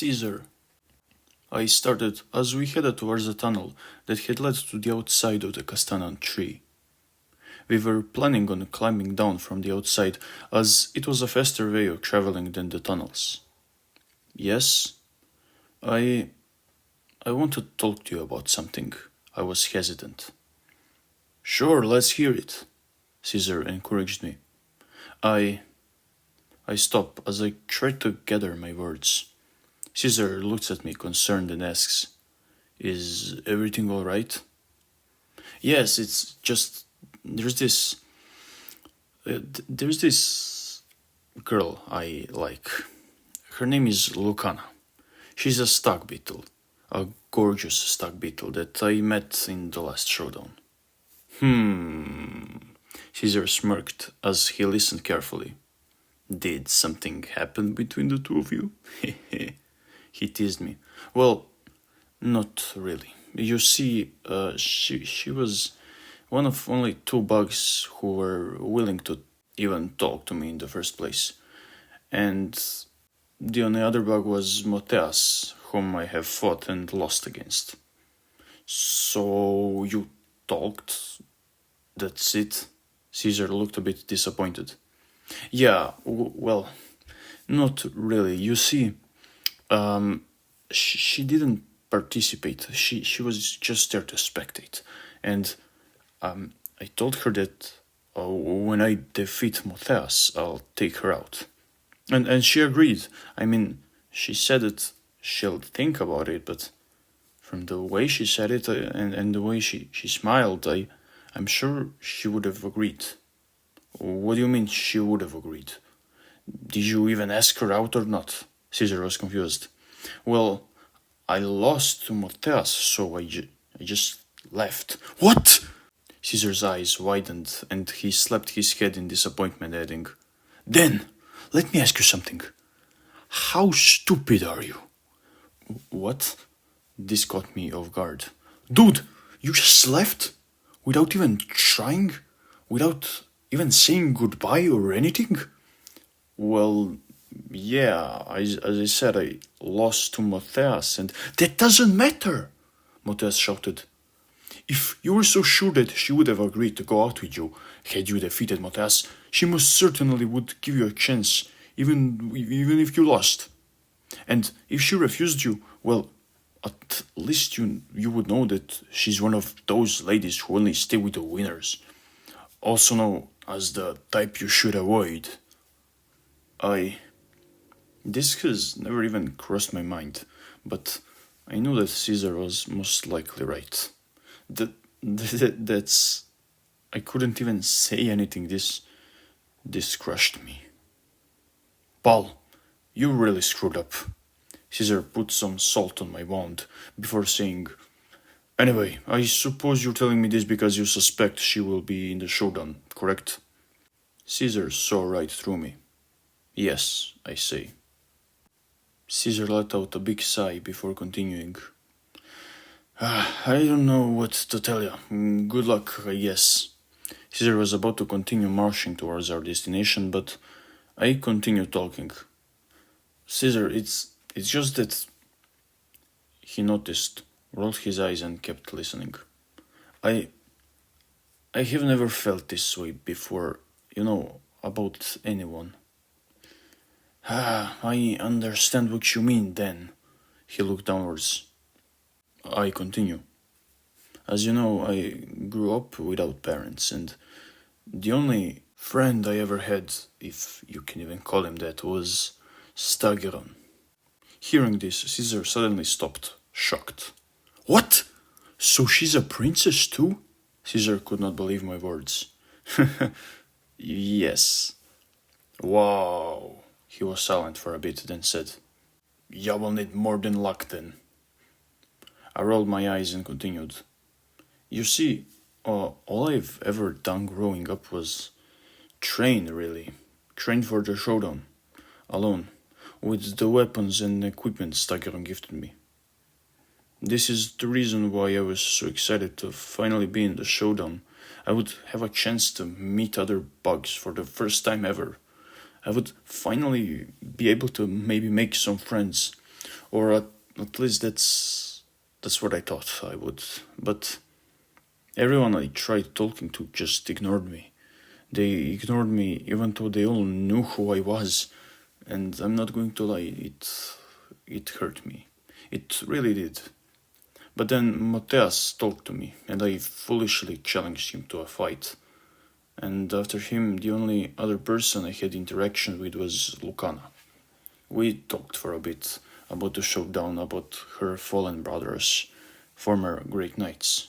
Caesar, I started as we headed towards the tunnel that had led to the outside of the Castanean tree. We were planning on climbing down from the outside as it was a faster way of traveling than the tunnels. Yes, I want to talk to you about something. I was hesitant. Sure, let's hear it, Caesar encouraged me. I stop as I try to gather my words. Caesar looks at me concerned and asks, "Is everything all right?" Yes, it's just there's this girl I like. Her name is Lucana. She's a stag beetle, a gorgeous stag beetle that I met in the last showdown. Caesar smirked as he listened carefully. Did something happen between the two of you? He teased me. Well, not really. You see, she was one of only two bugs who were willing to even talk to me in the first place. And the only other bug was Moteas, whom I have fought and lost against. So you talked? That's it? Caesar looked a bit disappointed. Yeah, well, not really. You see, she didn't participate. She was just there to spectate. And I told her that when I defeat Motheas, I'll take her out. And she agreed. I mean, she said that she'll think about it, but from the way she said it and the way she smiled, I'm sure she would have agreed. What do you mean she would have agreed? Did you even ask her out or not? Caesar was confused. Well, I lost to Moteas, so I just left. What? Caesar's eyes widened and he slapped his head in disappointment, adding, Then, let me ask you something. How stupid are you? What? This caught me off guard. Dude, you just left? Without even trying? Without even saying goodbye or anything? Well, yeah, as I said, I lost to Motheas, and that doesn't matter, Motheas shouted. If you were so sure that she would have agreed to go out with you, had you defeated Motheas, she most certainly would give you a chance, even if you lost. And if she refused you, well, at least you would know that she's one of those ladies who only stay with the winners. Also known as the type you should avoid. This has never even crossed my mind, but I knew that Caesar was most likely right. That's... I couldn't even say anything. This crushed me. Paul, you really screwed up. Caesar put some salt on my wound before saying, Anyway, I suppose you're telling me this because you suspect she will be in the showdown, correct? Caesar saw right through me. Yes, I say. Caesar let out a big sigh before continuing. I don't know what to tell you. Good luck, I guess. Caesar was about to continue marching towards our destination, but I continued talking. Caesar, it's just that... He noticed, rolled his eyes and kept listening. I have never felt this way before, about anyone. I understand what you mean then. He looked downwards. I continue. As you know, I grew up without parents, and the only friend I ever had, if you can even call him that, was Stagiron. Hearing this, Caesar suddenly stopped, shocked. What? So she's a princess too? Caesar could not believe my words. Yes. Wow. He was silent for a bit, then said, "Ya will need more than luck then." I rolled my eyes and continued. You see, all I've ever done growing up was train, really. Train for the showdown. Alone. With the weapons and equipment Stagiron gifted me. This is the reason why I was so excited to finally be in the showdown. I would have a chance to meet other bugs for the first time ever. I would finally be able to maybe make some friends. Or at least that's what I thought I would. But everyone I tried talking to just ignored me. They ignored me even though they all knew who I was. And I'm not going to lie, it hurt me. It really did. But then Mateas talked to me, and I foolishly challenged him to a fight. And after him, the only other person I had interaction with was Lucana. We talked for a bit about the showdown, about her fallen brothers, former great knights,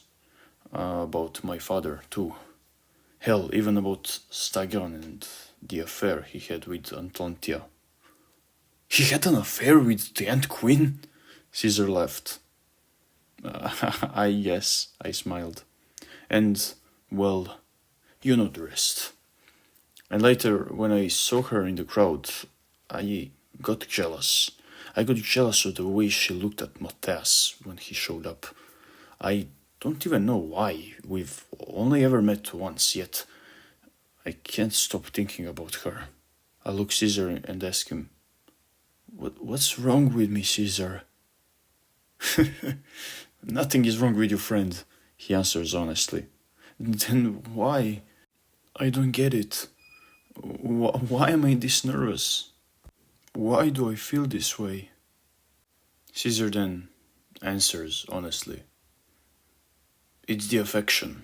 about my father too. Hell, even about Stagion and the affair he had with Antlantia. He had an affair with the Ant Queen? Caesar laughed. Yes, I smiled. And, well, you know the rest. And later, when I saw her in the crowd, I got jealous. I got jealous of the way she looked at Mateas when he showed up. I don't even know why. We've only ever met once, yet I can't stop thinking about her. I look Caesar and ask him, What's wrong with me, Caesar? Nothing is wrong with you, friend, he answers honestly. Then why? I don't get it. Why am I this nervous? Why do I feel this way? Caesar then answers honestly. It's the affection.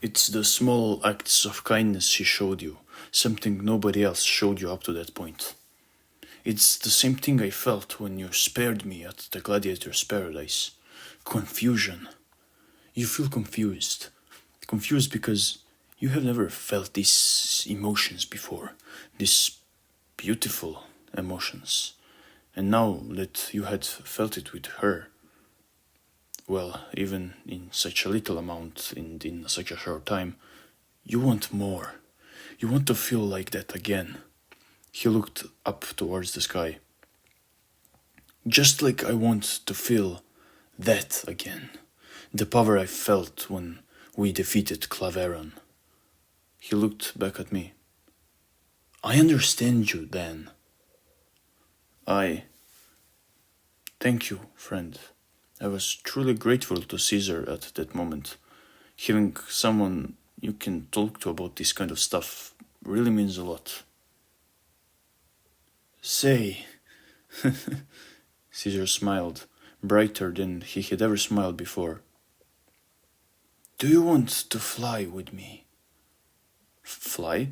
It's the small acts of kindness she showed you, something nobody else showed you up to that point. It's the same thing I felt when you spared me at the Gladiator's Paradise. Confusion. You feel confused. Confused because you have never felt these emotions before. These beautiful emotions. And now that you had felt it with her, well, even in such a little amount, in such a short time, you want more. You want to feel like that again. He looked up towards the sky. Just like I want to feel that again. The power I felt when we defeated Claveron. He looked back at me. I understand you, Dan. Thank you, friend. I was truly grateful to Caesar at that moment. Having someone you can talk to about this kind of stuff really means a lot. Say, Caesar smiled, brighter than he had ever smiled before. Do you want to fly with me? Fly?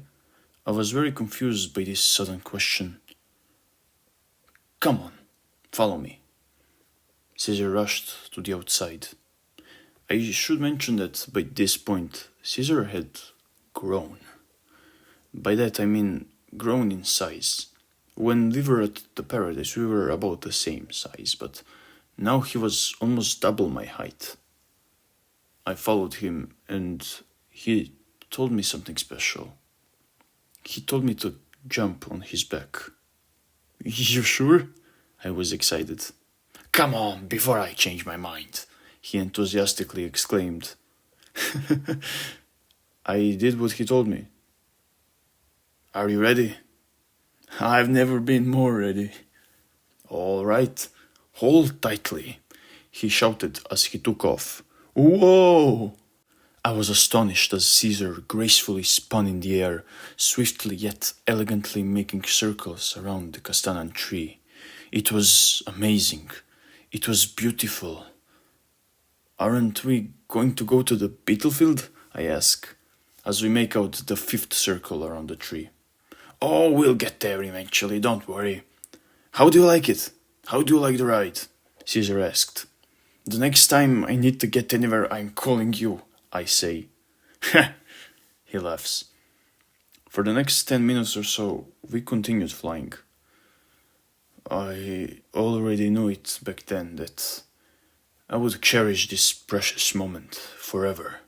I was very confused by this sudden question. Come on, follow me. Caesar rushed to the outside. I should mention that by this point, Caesar had grown. By that I mean grown in size. When we were at the paradise, we were about the same size, but now he was almost double my height. I followed him, and he told me something special. He told me to jump on his back. You sure? I was excited. Come on, before I change my mind, he enthusiastically exclaimed. I did what he told me. Are you ready? I've never been more ready. All right, hold tightly, he shouted as he took off. Whoa! I was astonished as Caesar gracefully spun in the air, swiftly yet elegantly making circles around the Castanean tree. It was amazing. It was beautiful. Aren't we going to go to the battlefield? I ask, as we make out the fifth circle around the tree. Oh, we'll get there eventually, don't worry. How do you like it? How do you like the ride? Caesar asked. The next time I need to get anywhere, I'm calling you, I say. He laughs. For the next 10 minutes or so, we continued flying. I already knew it back then that I would cherish this precious moment forever.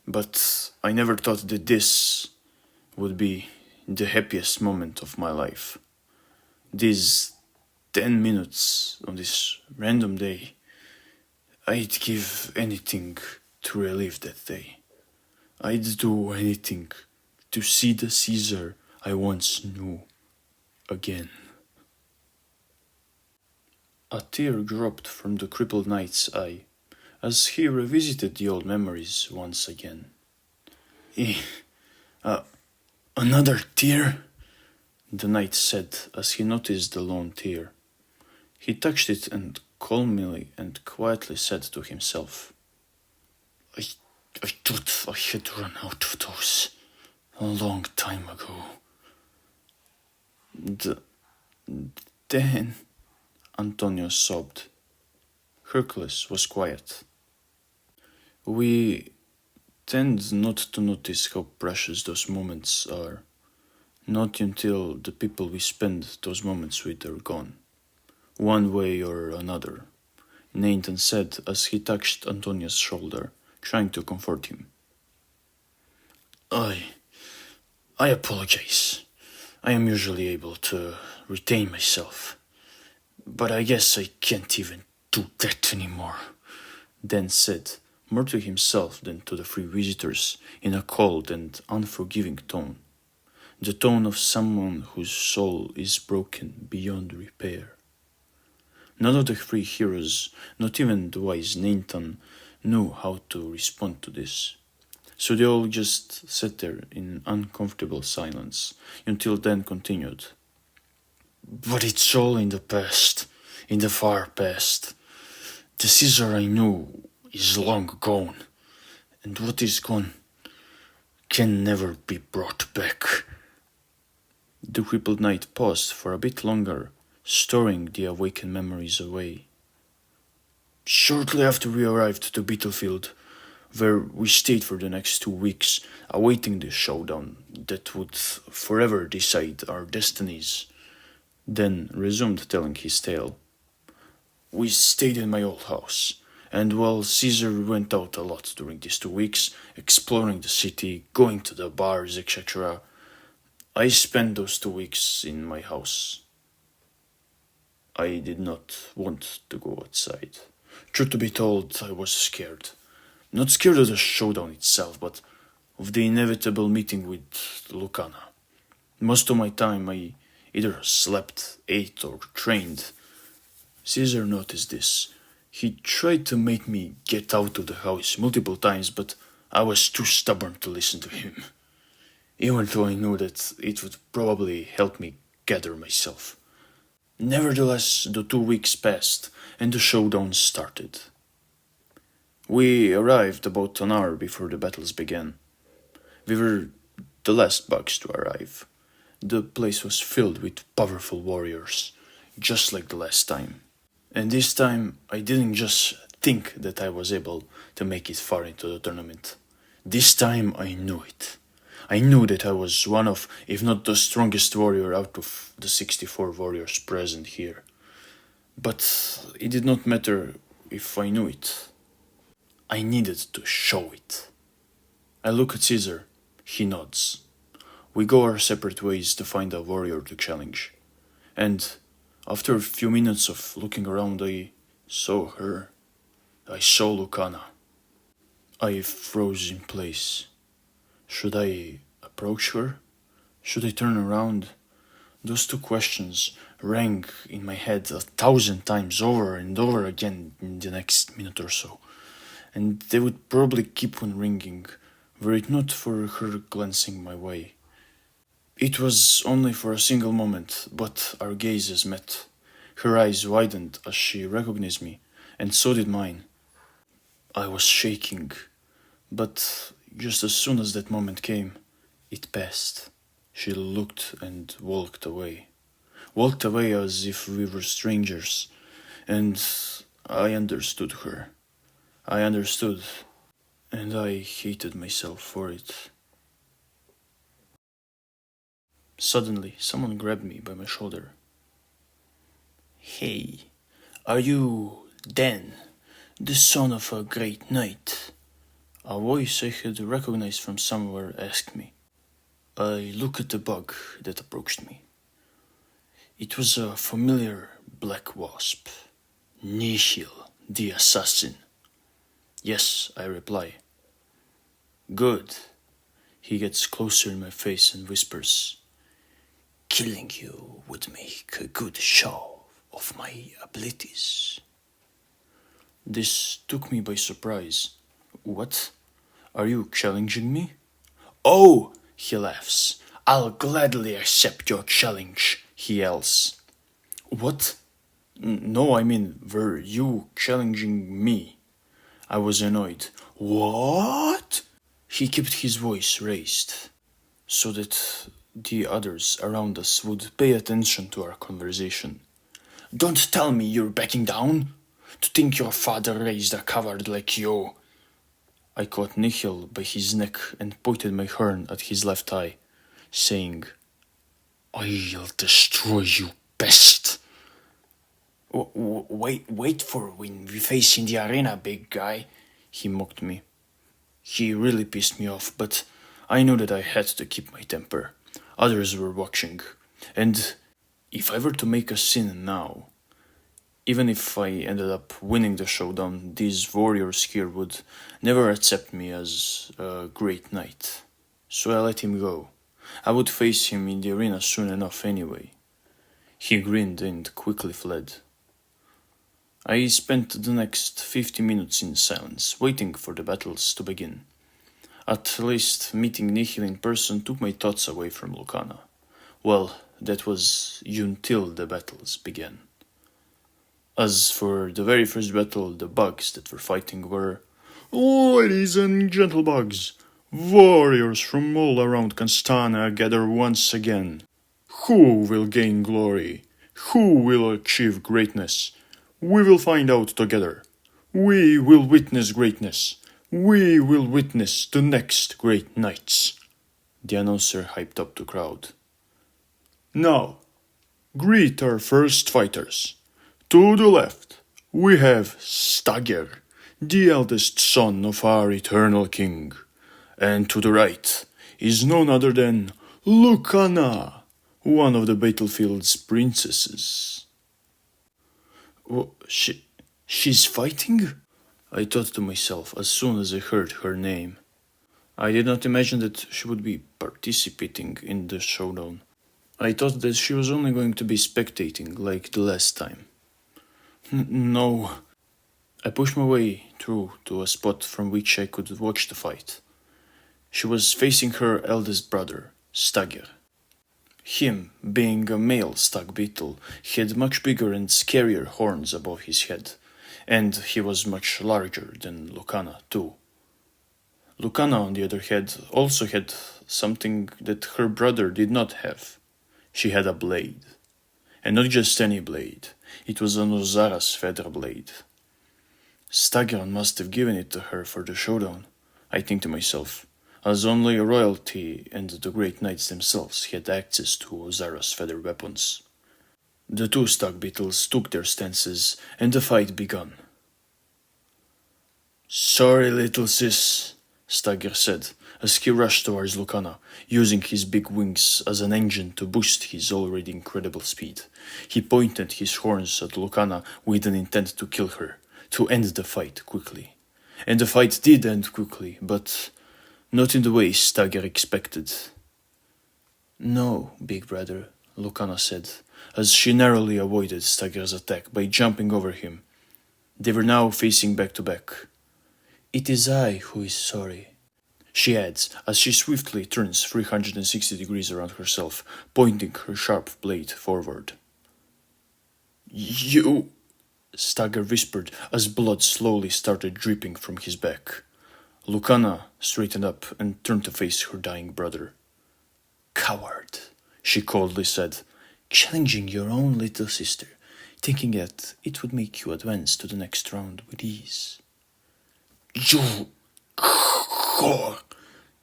But I never thought that this would be the happiest moment of my life. These 10 minutes on this random day, I'd give anything to relive that day. I'd do anything to see the Caesar I once knew again. A tear dropped from the crippled knight's eye as he revisited the old memories once again. Eh, uh, another tear? The knight said as he noticed the lone tear. He touched it and calmly and quietly said to himself, I thought I had run out of those a long time ago. Then, Antonio sobbed. Hercules was quiet. We tend not to notice how precious those moments are, not until the people we spend those moments with are gone, one way or another, Nathan said as he touched Antonio's shoulder, trying to comfort him. I apologize. I am usually able to retain myself, but I guess I can't even do that anymore, Dan said, more to himself than to the three visitors, in a cold and unforgiving tone, the tone of someone whose soul is broken beyond repair. None of the three heroes, not even the wise Nathan, knew how to respond to this. So they all just sat there in uncomfortable silence until Dan continued. But it's all in the past, in the far past. The Caesar I knew is long gone, and what is gone can never be brought back. The crippled knight paused for a bit longer, storing the awakened memories away. Shortly after we arrived to Battlefield, where we stayed for the next 2 weeks, awaiting the showdown that would forever decide our destinies, Dan resumed telling his tale. We stayed in my old house, and while Caesar went out a lot during these 2 weeks, exploring the city, going to the bars, etc., I spent those 2 weeks in my house. I did not want to go outside. Truth to be told, I was scared. Not scared of the showdown itself, but of the inevitable meeting with Lucana. Most of my time I either slept, ate, or trained. Caesar noticed this. He tried to make me get out of the house multiple times, but I was too stubborn to listen to him. Even though I knew that it would probably help me gather myself. Nevertheless, the 2 weeks passed, and the showdown started. We arrived about an hour before the battles began. We were the last bugs to arrive. The place was filled with powerful warriors, just like the last time. And this time, I didn't just think that I was able to make it far into the tournament. This time, I knew it. I knew that I was one of, if not the strongest warrior out of the 64 warriors present here. But it did not matter if I knew it. I needed to show it. I look at Caesar. He nods. We go our separate ways to find a warrior to challenge. And after a few minutes of looking around, I saw her. I saw Lucana. I froze in place. Should I approach her? Should I turn around? Those two questions rang in my head 1,000 times over and over again in the next minute or so. And they would probably keep on ringing, were it not for her glancing my way. It was only for a single moment, but our gazes met. Her eyes widened as she recognized me, and so did mine. I was shaking, but just as soon as that moment came, it passed. She looked and walked away. Walked away as if we were strangers, and I understood her. I understood, and I hated myself for it. Suddenly, someone grabbed me by my shoulder. Hey, are you Dan, the son of a great knight? A voice I had recognized from somewhere asked me. I looked at the bug that approached me. It was a familiar black wasp, Nihil, the assassin. Yes, I reply. Good. He gets closer in my face and whispers, killing you would make a good show of of my abilities. This took me by surprise. What? Are you challenging me? Oh, he laughs. I'll gladly accept your challenge, he yells. What? No, I mean, were you challenging me? I was annoyed. What? He kept his voice raised, so that the others around us would pay attention to our conversation. Don't tell me you're backing down? To think your father raised a coward like you. I caught Nihil by his neck and pointed my horn at his left eye, saying, I'll destroy you, pest. Wait for when we face in the arena, big guy, he mocked me. He really pissed me off, but I knew that I had to keep my temper. Others were watching, and if I were to make a sin now, even if I ended up winning the showdown, these warriors here would never accept me as a great knight. So I let him go. I would face him in the arena soon enough anyway. He grinned and quickly fled. I spent the next 50 minutes in silence, waiting for the battles to begin. At least meeting Nihil in person took my thoughts away from Lucana. Well, that was until the battles began. As for the very first battle, the bugs that were fighting were, ladies and gentle bugs, warriors from all around Castana gather once again. Who will gain glory? Who will achieve greatness? We will find out together. We will witness greatness. We will witness the next great knights. The announcer hyped up the crowd. Now, greet our first fighters. To the left, we have Stagger, the eldest son of our eternal king. And to the right is none other than Lucana, one of the battlefield's princesses. She's fighting? I thought to myself as soon as I heard her name. I did not imagine that she would be participating in the showdown. I thought that she was only going to be spectating like the last time. No. I pushed my way through to a spot from which I could watch the fight. She was facing her eldest brother, Stagger. Him, being a male stag beetle, had much bigger and scarier horns above his head, and he was much larger than Lucana too. Lucana, on the other hand, also had something that her brother did not have. She had a blade. And not just any blade, it was an Ozara's feather blade. Stagger must have given it to her for the showdown, I think to myself, as only royalty and the great knights themselves had access to Ozara's feather weapons. The two stag beetles took their stances, and the fight began. Sorry, little sis, Stagger said, as he rushed towards Lucana, using his big wings as an engine to boost his already incredible speed. He pointed his horns at Lucana with an intent to kill her, to end the fight quickly. And the fight did end quickly, but not in the way Stagger expected. No, big brother, Lucana said, as she narrowly avoided Stagger's attack by jumping over him. They were now facing back to back. It is I who is sorry, she adds as she swiftly turns 360 degrees around herself, pointing her sharp blade forward. You, Stagger whispered as blood slowly started dripping from his back. Lucana straightened up and turned to face her dying brother. Coward, she coldly said, challenging your own little sister, thinking that it would make you advance to the next round with ease. You...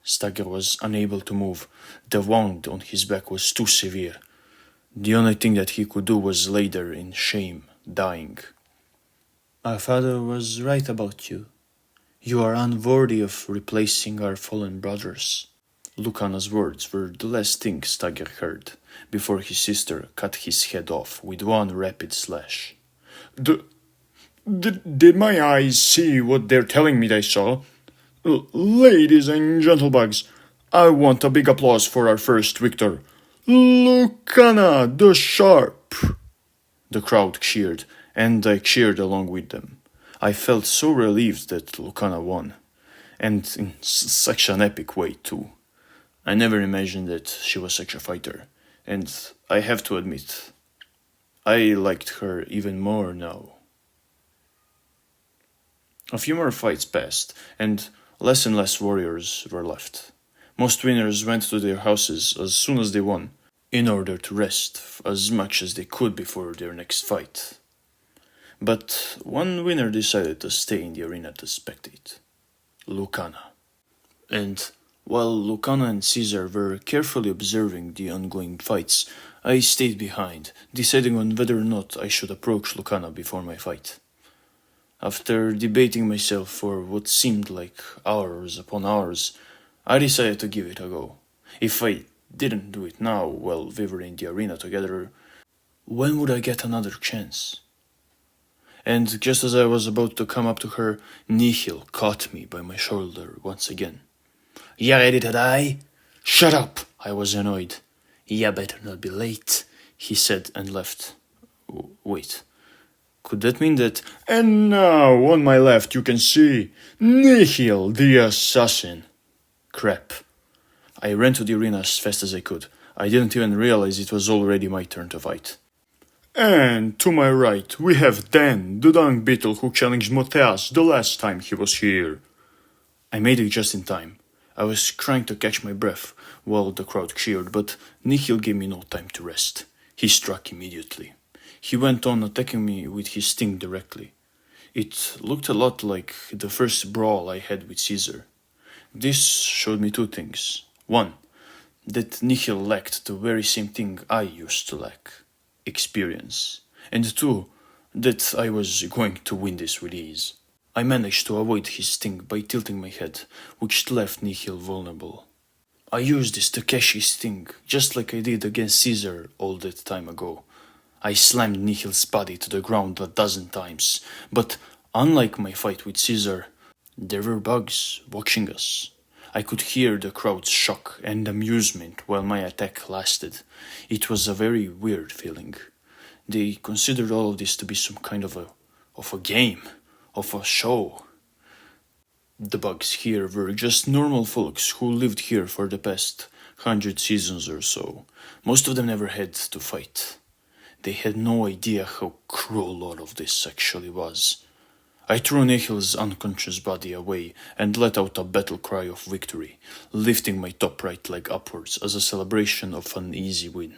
Stagger was unable to move. The wound on his back was too severe. The only thing that he could do was lay there in shame, dying. Our father was right about you. You are unworthy of replacing our fallen brothers. Lucana's words were the last thing Stagger heard, before his sister cut his head off with one rapid slash. Did my eyes see what they're telling me they saw? Ladies and gentlebugs, I want a big applause for our first victor, Lucana the Sharp. The crowd cheered, and I cheered along with them. I felt so relieved that Lucana won, and in such an epic way too. I never imagined that she was such a fighter, and I have to admit, I liked her even more now. A few more fights passed, and less warriors were left. Most winners went to their houses as soon as they won, in order to rest as much as they could before their next fight. But one winner decided to stay in the arena to spectate. Lucana. And while Lucana and Caesar were carefully observing the ongoing fights, I stayed behind, deciding on whether or not I should approach Lucana before my fight. After debating myself for what seemed like hours upon hours, I decided to give it a go. If I didn't do it now while we were in the arena together, when would I get another chance? And just as I was about to come up to her, Nihil caught me by my shoulder once again. "You ready to die?" "Shut up!" I was annoyed. "You better not be late," he said and left. Wait. Could that mean that... "And now, on my left, you can see Nihil the assassin." Crap. I ran to the arena as fast as I could. I didn't even realize it was already my turn to fight. "And to my right, we have Dan, the dung beetle who challenged Moteas the last time he was here." I made it just in time. I was trying to catch my breath while the crowd cheered, but Nihil gave me no time to rest. He struck immediately. He went on attacking me with his sting directly. It looked a lot like the first brawl I had with Caesar. This showed me two things. One, that Nihil lacked the very same thing I used to lack: experience. And two, that I was going to win this with ease. I managed to avoid his sting by tilting my head, which left Nihil vulnerable. I used this to catch his sting, just like I did against Caesar all that time ago. I slammed Nihil's body to the ground 12 times, but unlike my fight with Caesar, there were bugs watching us. I could hear the crowd's shock and amusement while my attack lasted. It was a very weird feeling. They considered all of this to be some kind of a game, of a show. The bugs here were just normal folks who lived here for the past 100 seasons or so. Most of them never had to fight. They had no idea how cruel all of this actually was. I threw Nihil's unconscious body away and let out a battle cry of victory, lifting my top right leg upwards as a celebration of an easy win.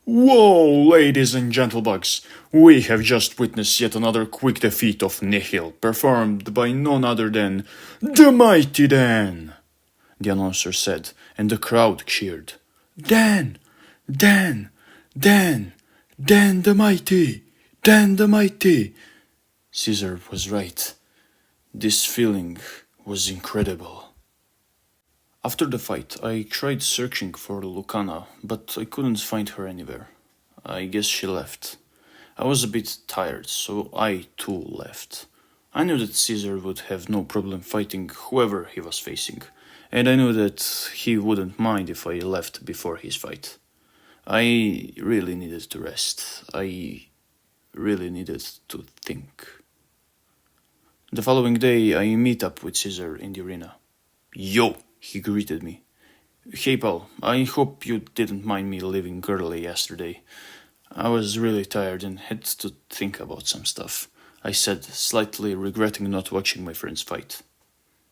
"Whoa, ladies and gentlebugs, we have just witnessed yet another quick defeat of Nihil, performed by none other than the mighty Dan," the announcer said, and the crowd cheered. "Dan! Dan! Dan! Dan the mighty! Dan the mighty!" Caesar was right. This feeling was incredible. After the fight, I tried searching for Lucana, but I couldn't find her anywhere. I guess she left. I was a bit tired, so I too left. I knew that Caesar would have no problem fighting whoever he was facing, and I knew that he wouldn't mind if I left before his fight. I really needed to rest. I really needed to think. The following day, I meet up with Caesar in the arena. "Yo!" he greeted me. "Hey pal, I hope you didn't mind me leaving early yesterday. I was really tired and had to think about some stuff," I said, slightly regretting not watching my friends fight.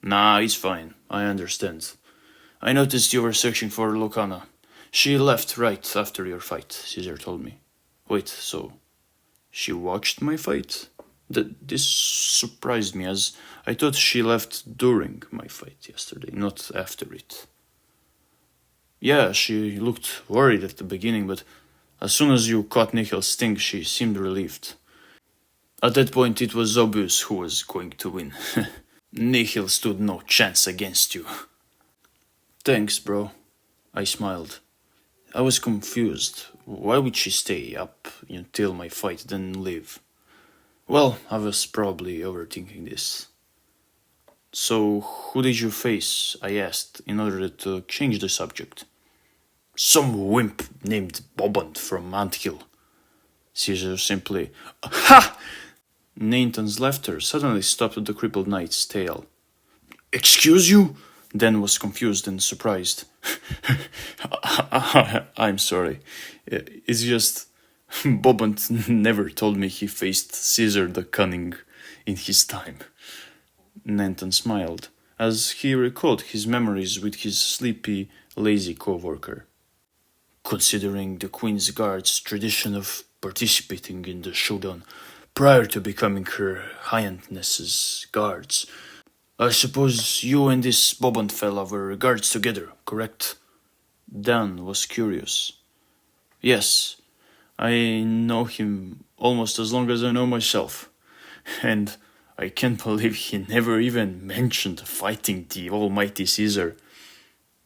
"Nah, it's fine. I understand. I noticed you were searching for Lucana. She left right after your fight," Caesar told me. Wait, so she watched my fight? This surprised me, as I thought she left during my fight yesterday, not after it. "Yeah, she looked worried at the beginning, but as soon as you caught Nihil's sting, she seemed relieved. At that point, it was obvious who was going to win. Nihil stood no chance against you." "Thanks, bro," I smiled. I was confused. Why would she stay up until my fight, then leave? Well, I was probably overthinking this. "So, who did you face?" I asked, in order to change the subject. "Some wimp named Boband from Anthill," Caesar simply, "Ha!" Nathan's laughter suddenly stopped at the crippled knight's tail. "Excuse you?" Dan was confused and surprised. I'm sorry. It's just Bobant never told me he faced Caesar the Cunning in his time. Nanton smiled as he recalled his memories with his sleepy, lazy co-worker. Considering the Queen's Guard's tradition of participating in the showdown prior to becoming Her Highness's guards, I suppose you and this Bobant fella were guards together, correct? Dan was curious. Yes, I know him almost as long as I know myself, and I can't believe he never even mentioned fighting the almighty Caesar.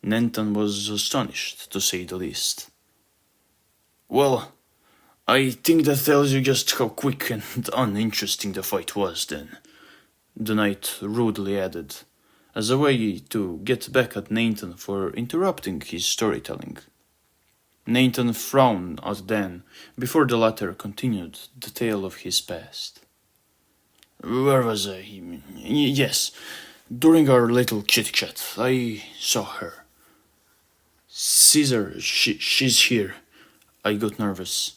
Nanton was astonished, to say the least. Well, I think that tells you just how quick and uninteresting the fight was, then, the knight rudely added, as a way to get back at Nathan for interrupting his storytelling. Nathan frowned at Dan before the latter continued the tale of his past. Where was I? Yes, during our little chit-chat, I saw her. Caesar, she's here. I got nervous.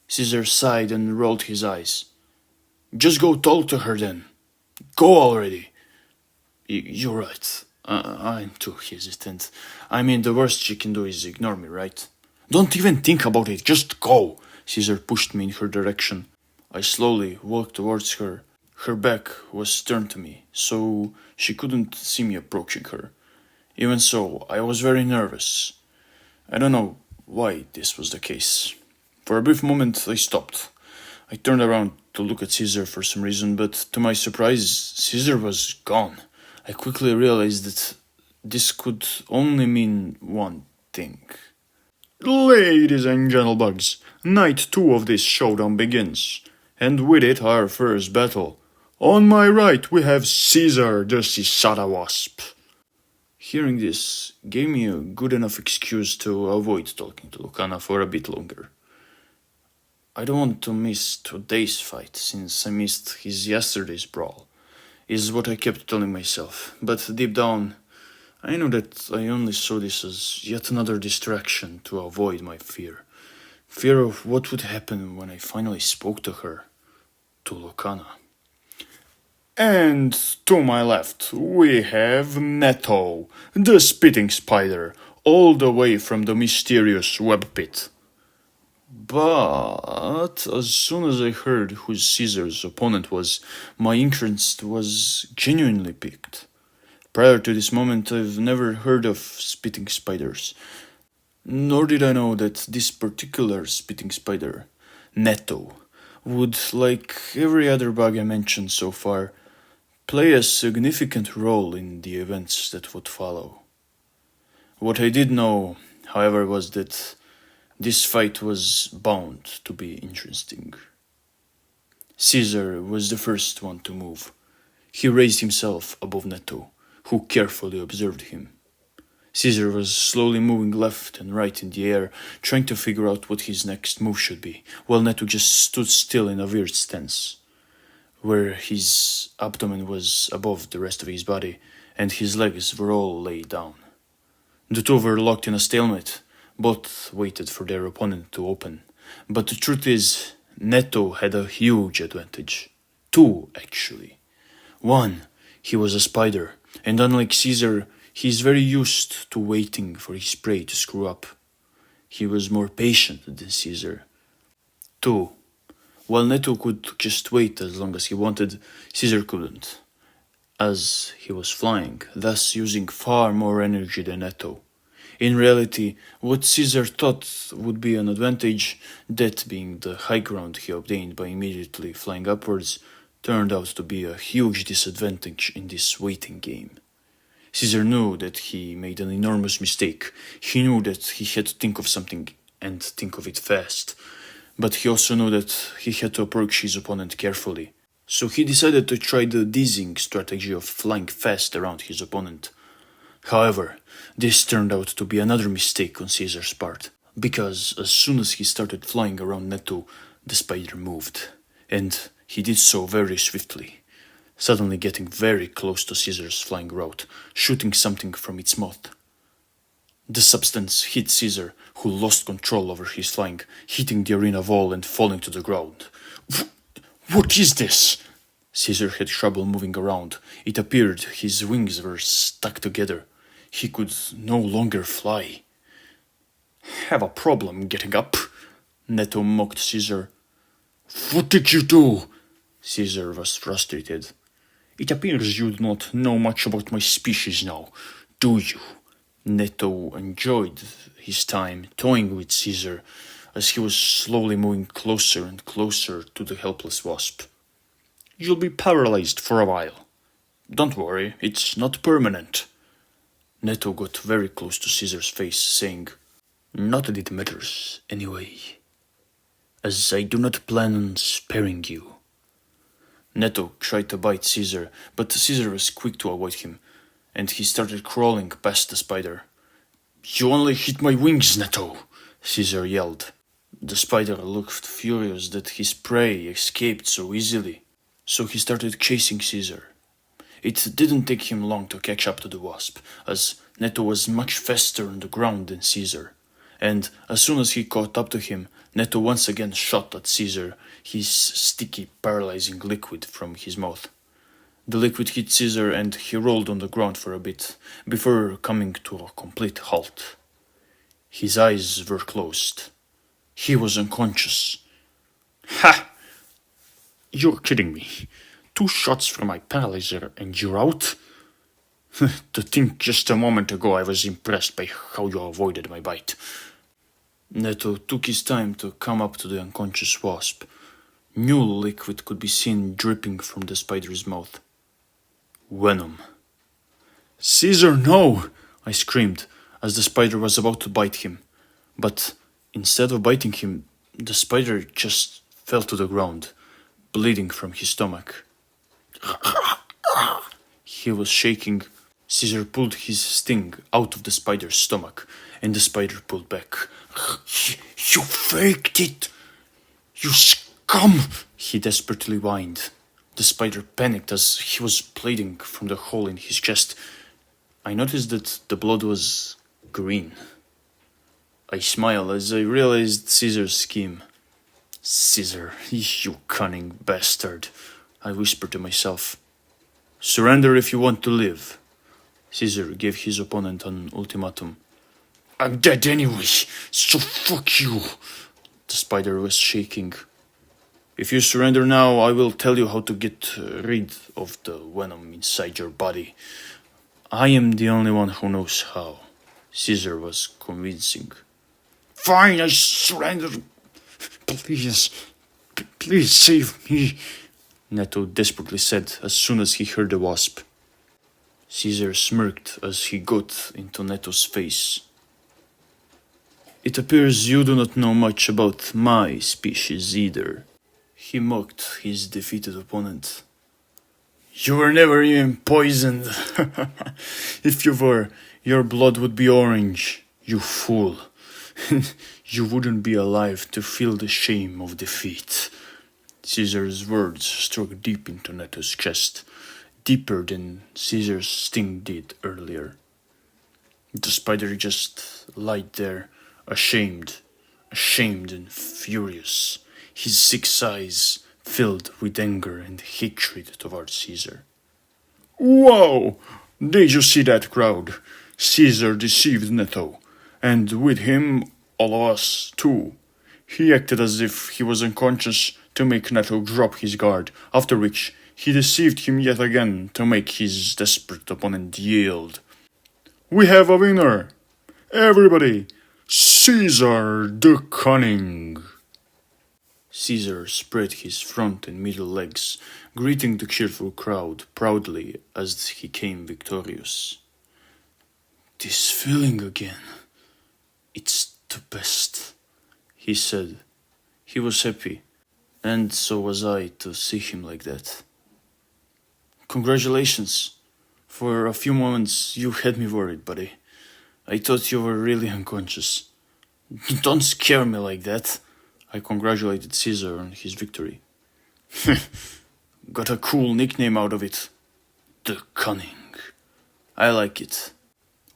Caesar sighed and rolled his eyes. Just go talk to her then. Go already. You're right. I'm too hesitant. I mean, the worst she can do is ignore me, right? Don't even think about it, just go. Caesar pushed me in her direction. I slowly walked towards her. Her back was turned to me, so she couldn't see me approaching her. Even so, I was very nervous. I don't know why this was the case. For a brief moment, I stopped. I turned around to look at Caesar for some reason, but to my surprise, Caesar was gone. I quickly realized that this could only mean one thing. Ladies and gentlebugs, night 2 of this showdown begins, and with it our first battle. On my right we have Caesar the Sisada Wasp. Hearing this gave me a good enough excuse to avoid talking to Lucana for a bit longer. I don't want to miss today's fight, since I missed his yesterday's brawl, is what I kept telling myself, but deep down, I know that I only saw this as yet another distraction to avoid my fear. Fear of what would happen when I finally spoke to her, to Lucana. And to my left, we have Netto, the spitting spider, all the way from the mysterious web pit. But as soon as I heard who Caesar's opponent was, my interest was genuinely piqued. Prior to this moment, I've never heard of spitting spiders, nor did I know that this particular spitting spider, Netto, would, like every other bug I mentioned so far, play a significant role in the events that would follow. What I did know, however, was that this fight was bound to be interesting. Caesar was the first one to move. He raised himself above Netto, who carefully observed him. Caesar was slowly moving left and right in the air, trying to figure out what his next move should be, while Netto just stood still in a weird stance, where his abdomen was above the rest of his body, and his legs were all laid down. The two were locked in a stalemate. Both waited for their opponent to open. But the truth is, Netto had a huge advantage. 2, actually. 1, he was a spider, and unlike Caesar, he is very used to waiting for his prey to screw up. He was more patient than Caesar. 2, while Netto could just wait as long as he wanted, Caesar couldn't, as he was flying, thus using far more energy than Netto. In reality, what Caesar thought would be an advantage, that being the high ground he obtained by immediately flying upwards, turned out to be a huge disadvantage in this waiting game. Caesar knew that he made an enormous mistake. He knew that he had to think of something, and think of it fast. But he also knew that he had to approach his opponent carefully. So he decided to try the dizzying strategy of flying fast around his opponent. However, this turned out to be another mistake on Caesar's part, because as soon as he started flying around Netto, The spider moved, and he did so very swiftly, suddenly getting very close to Caesar's flying route, shooting something from its mouth. The substance hit Caesar, who lost control over his flying, hitting the arena wall and falling to the ground. What is this? Caesar had trouble moving around. It appeared his wings were stuck together. He could no longer fly. Have a problem getting up? Neto mocked Caesar. What did you do? Caesar was frustrated. It appears you do not know much about my species now, do you? Neto enjoyed his time toying with Caesar as he was slowly moving closer and closer to the helpless wasp. You'll be paralyzed for a while. Don't worry, it's not permanent. Neto got very close to Caesar's face, saying, Not that it matters, anyway, as I do not plan on sparing you. Neto tried to bite Caesar, but Caesar was quick to avoid him, and he started crawling past the spider. You only hit my wings, Neto, Caesar yelled. The spider looked furious that his prey escaped so easily, so he started chasing Caesar. It didn't take him long to catch up to the wasp, as Neto was much faster on the ground than Caesar, and as soon as he caught up to him, Neto once again shot at Caesar his sticky, paralyzing liquid from his mouth. The liquid hit Caesar and he rolled on the ground for a bit, before coming to a complete halt. His eyes were closed. He was unconscious. Ha! You're kidding me. 2 shots from my paralyzer and you're out? To think just a moment ago I was impressed by how you avoided my bite. Neto took his time to come up to the unconscious wasp. New liquid could be seen dripping from the spider's mouth. Venom. Caesar, no! I screamed as the spider was about to bite him. But instead of biting him, the spider just fell to the ground, bleeding from his stomach. He was shaking. Caesar pulled his sting out of the spider's stomach, and the spider pulled back. You faked it! You scum! He desperately whined. The spider panicked as he was bleeding from the hole in his chest. I noticed that the blood was green. I smiled as I realized Caesar's scheme. Caesar, you cunning bastard, I whispered to myself. Surrender if you want to live. Caesar gave his opponent an ultimatum. I'm dead anyway, so fuck you. The spider was shaking. If you surrender now, I will tell you how to get rid of the venom inside your body. I am the only one who knows how. Caesar was convincing. Fine, I surrender. Please save me, Neto desperately said as soon as he heard the wasp. Caesar smirked as he got into Neto's face. It appears you do not know much about my species either. He mocked his defeated opponent. You were never even poisoned. If you were, your blood would be orange, you fool. You wouldn't be alive to feel the shame of defeat. Caesar's words struck deep into Neto's chest, deeper than Caesar's sting did earlier. The spider just lay there, ashamed and furious, his 6 eyes filled with anger and hatred toward Caesar. Whoa! Did you see that crowd? Caesar deceived Neto, and with him all of us too. He acted as if he was unconscious to make Neto drop his guard, after which he deceived him yet again to make his desperate opponent yield. We have a winner! Everybody! Caesar the Cunning! Caesar spread his front and middle legs, greeting the cheerful crowd proudly as he came victorious. This feeling again. It's the best, he said. He was happy, and so was I to see him like that. Congratulations. For a few moments you had me worried, buddy. I thought you were really unconscious. Don't scare me like that. I congratulated Caesar on his victory. Got a cool nickname out of it. The Cunning. I like it.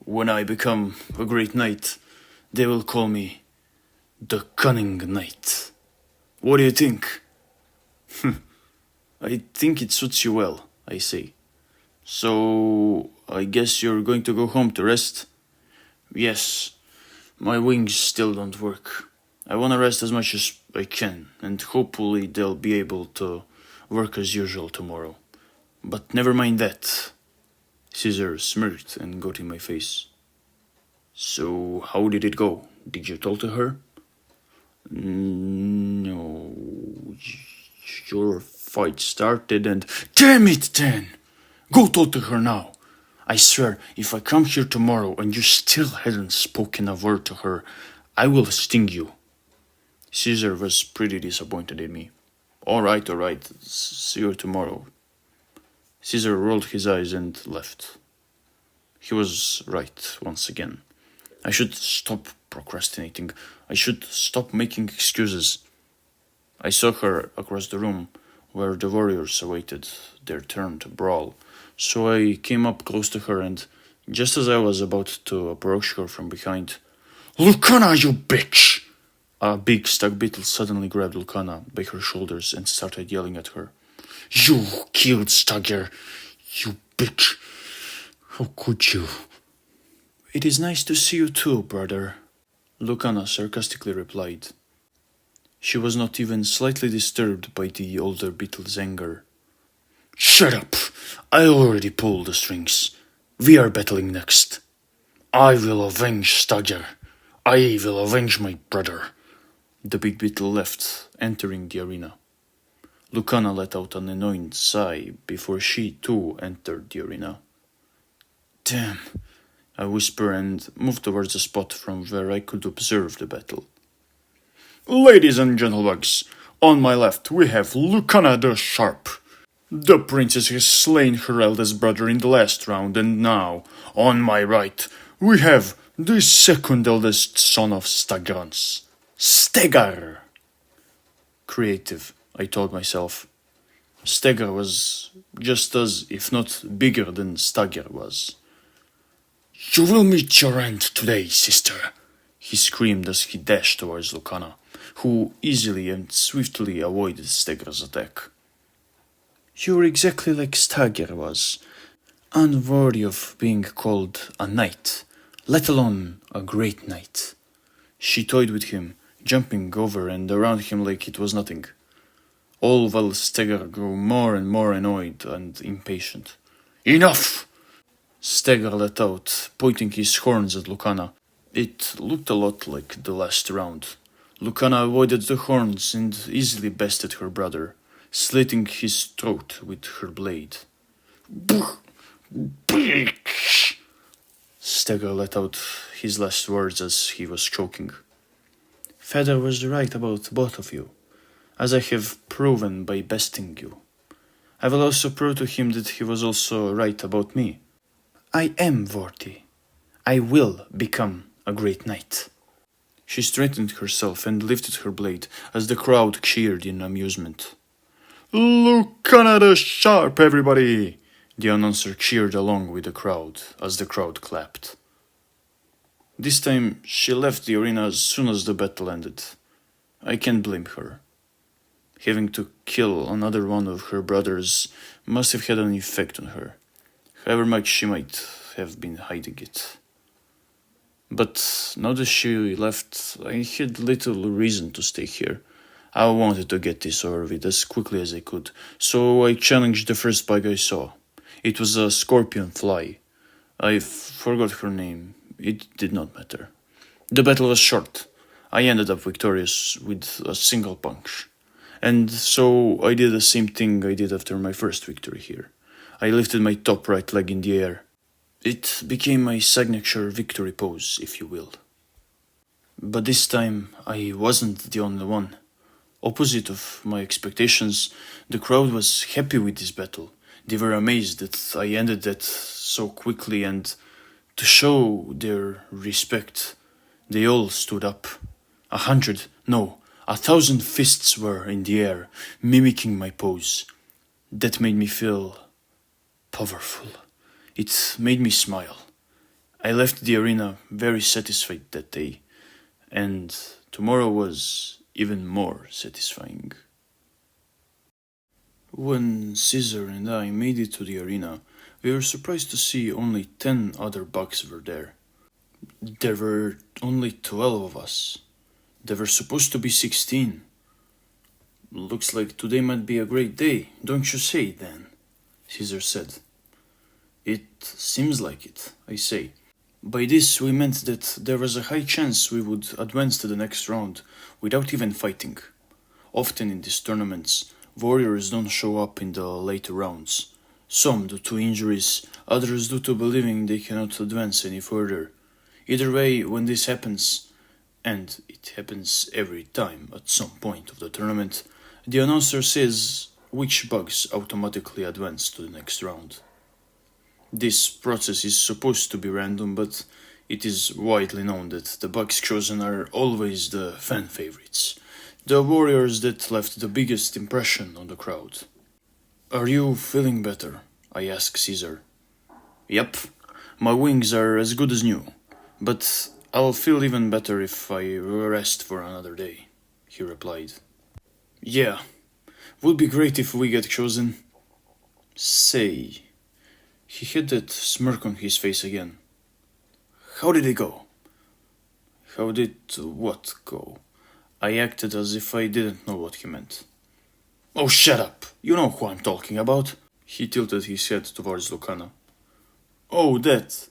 When I become a great knight, they will call me the Cunning Knight. What do you think? I think it suits you well, I say. So, I guess you're going to go home to rest? Yes, my wings still don't work. I want to rest as much as I can, and hopefully they'll be able to work as usual tomorrow. But never mind that. Caesar smirked and got in my face. So, how did it go? Did you talk to her? No. Your fight started and... Damn it, then! Go talk to her now. I swear, if I come here tomorrow and you still hadn't spoken a word to her, I will sting you. Caesar was pretty disappointed in me. Alright, see you tomorrow. Caesar rolled his eyes and left. He was right once again. I should stop procrastinating. I should stop making excuses. I saw her across the room, where the warriors awaited their turn to brawl, so I came up close to her and, just as I was about to approach her from behind, Lucana, you bitch! A big stag beetle suddenly grabbed Lucana by her shoulders and started yelling at her. You killed Stagger! You bitch! How could you? It is nice to see you too, brother, Lucana sarcastically replied. She was not even slightly disturbed by the older beetle's anger. Shut up! I already pulled the strings. We are battling next. I will avenge Stagger. I will avenge my brother. The big beetle left, entering the arena. Lucana let out an annoyed sigh before she too entered the arena. Damn, I whispered and moved towards a spot from where I could observe the battle. Ladies and gentlebugs, on my left we have Lucana the Sharp. The princess has slain her eldest brother in the last round, and now, on my right, we have the second eldest son of Stagrans, Stegar. Creative, I told myself. Stegar was just as, if not bigger than Stagger was. You will meet your end today, sister, he screamed as he dashed towards Lucana, who easily and swiftly avoided Stegar's attack. You're exactly like Stagger was, unworthy of being called a knight, let alone a great knight. She toyed with him, jumping over and around him like it was nothing. All while Stegar grew more and more annoyed and impatient. Enough! Stegar let out, pointing his horns at Lucana. It looked a lot like the last round. Lucana avoided the horns and easily bested her brother, slitting his throat with her blade. Bitch! Stegar let out his last words as he was choking. Feather was right about both of you, as I have proven by besting you. I will also prove to him that he was also right about me. I am worthy. I will become a great knight. She straightened herself and lifted her blade as the crowd cheered in amusement. Lucana the Sharp, everybody! The announcer cheered along with the crowd as the crowd clapped. This time she left the arena as soon as the battle ended. I can't blame her. Having to kill another one of her brothers must have had an effect on her, however much she might have been hiding it. But now that she left, I had little reason to stay here. I wanted to get this over with as quickly as I could, so I challenged the first bug I saw. It was a scorpion fly. I forgot her name. It did not matter. The battle was short. I ended up victorious with a single punch. And so I did the same thing I did after my first victory here. I lifted my top right leg in the air. It became my signature victory pose, if you will. But this time, I wasn't the only one. Opposite of my expectations, the crowd was happy with this battle. They were amazed that I ended that so quickly, and to show their respect, they all stood up. 100, no, 1,000 fists were in the air, mimicking my pose. That made me feel powerful. It made me smile. I left the arena very satisfied that day, and tomorrow was even more satisfying. When Caesar and I made it to the arena, we were surprised to see only 10 other bugs were there. There were only 12 of us. There were supposed to be 16. Looks like today might be a great day, don't you say, Dan? Caesar said. It seems like it, I say. By this we meant that there was a high chance we would advance to the next round without even fighting. Often in these tournaments, warriors don't show up in the later rounds. Some due to injuries, others due to believing they cannot advance any further. Either way, when this happens, and it happens every time at some point of the tournament, the announcer says which bugs automatically advance to the next round. This process is supposed to be random, but it is widely known that the bugs chosen are always the fan favorites, the warriors that left the biggest impression on the crowd. Are you feeling better? I asked Caesar. Yep, my wings are as good as new, but I'll feel even better if I rest for another day, he replied. Yeah, would be great if we get chosen. Say, he had that smirk on his face again. How did it go? How did what go? I acted as if I didn't know what he meant. Oh, shut up! You know who I'm talking about. He tilted his head towards Lucana. Oh, that.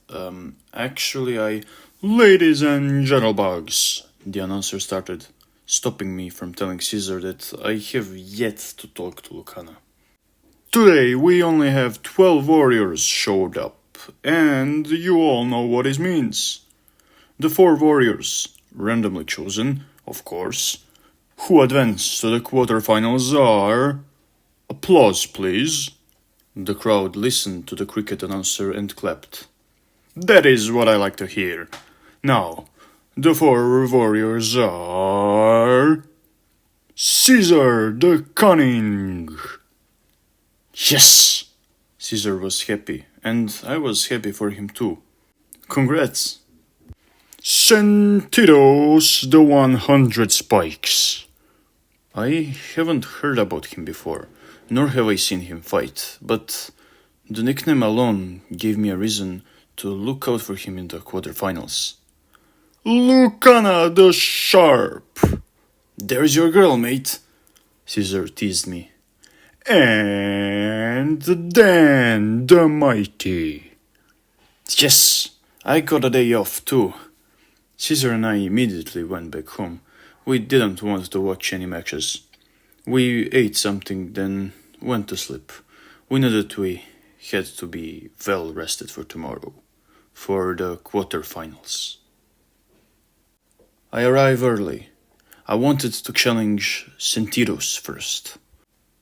Actually, Ladies and gentlebugs, the announcer started, stopping me from telling Caesar that I have yet to talk to Lucana. Today we only have 12 warriors showed up, and you all know what it means. The 4 warriors, randomly chosen, of course, who advance to the quarterfinals are... Applause, please. The crowd listened to the cricket announcer and clapped. That is what I like to hear. Now, the 4 warriors are... Caesar the Cunning. Yes! Caesar was happy, and I was happy for him too. Congrats! Sentidos the 100 Spikes. I haven't heard about him before, nor have I seen him fight, but the nickname alone gave me a reason to look out for him in the quarterfinals. Lucana the Sharp! There's your girl, mate, Caesar teased me. And Dan the Mighty. Yes, I got a day off too. Caesar and I immediately went back home. We didn't want to watch any matches. We ate something, then went to sleep. We knew that we had to be well rested for tomorrow, for the quarterfinals. I arrived early. I wanted to challenge Sentidos first.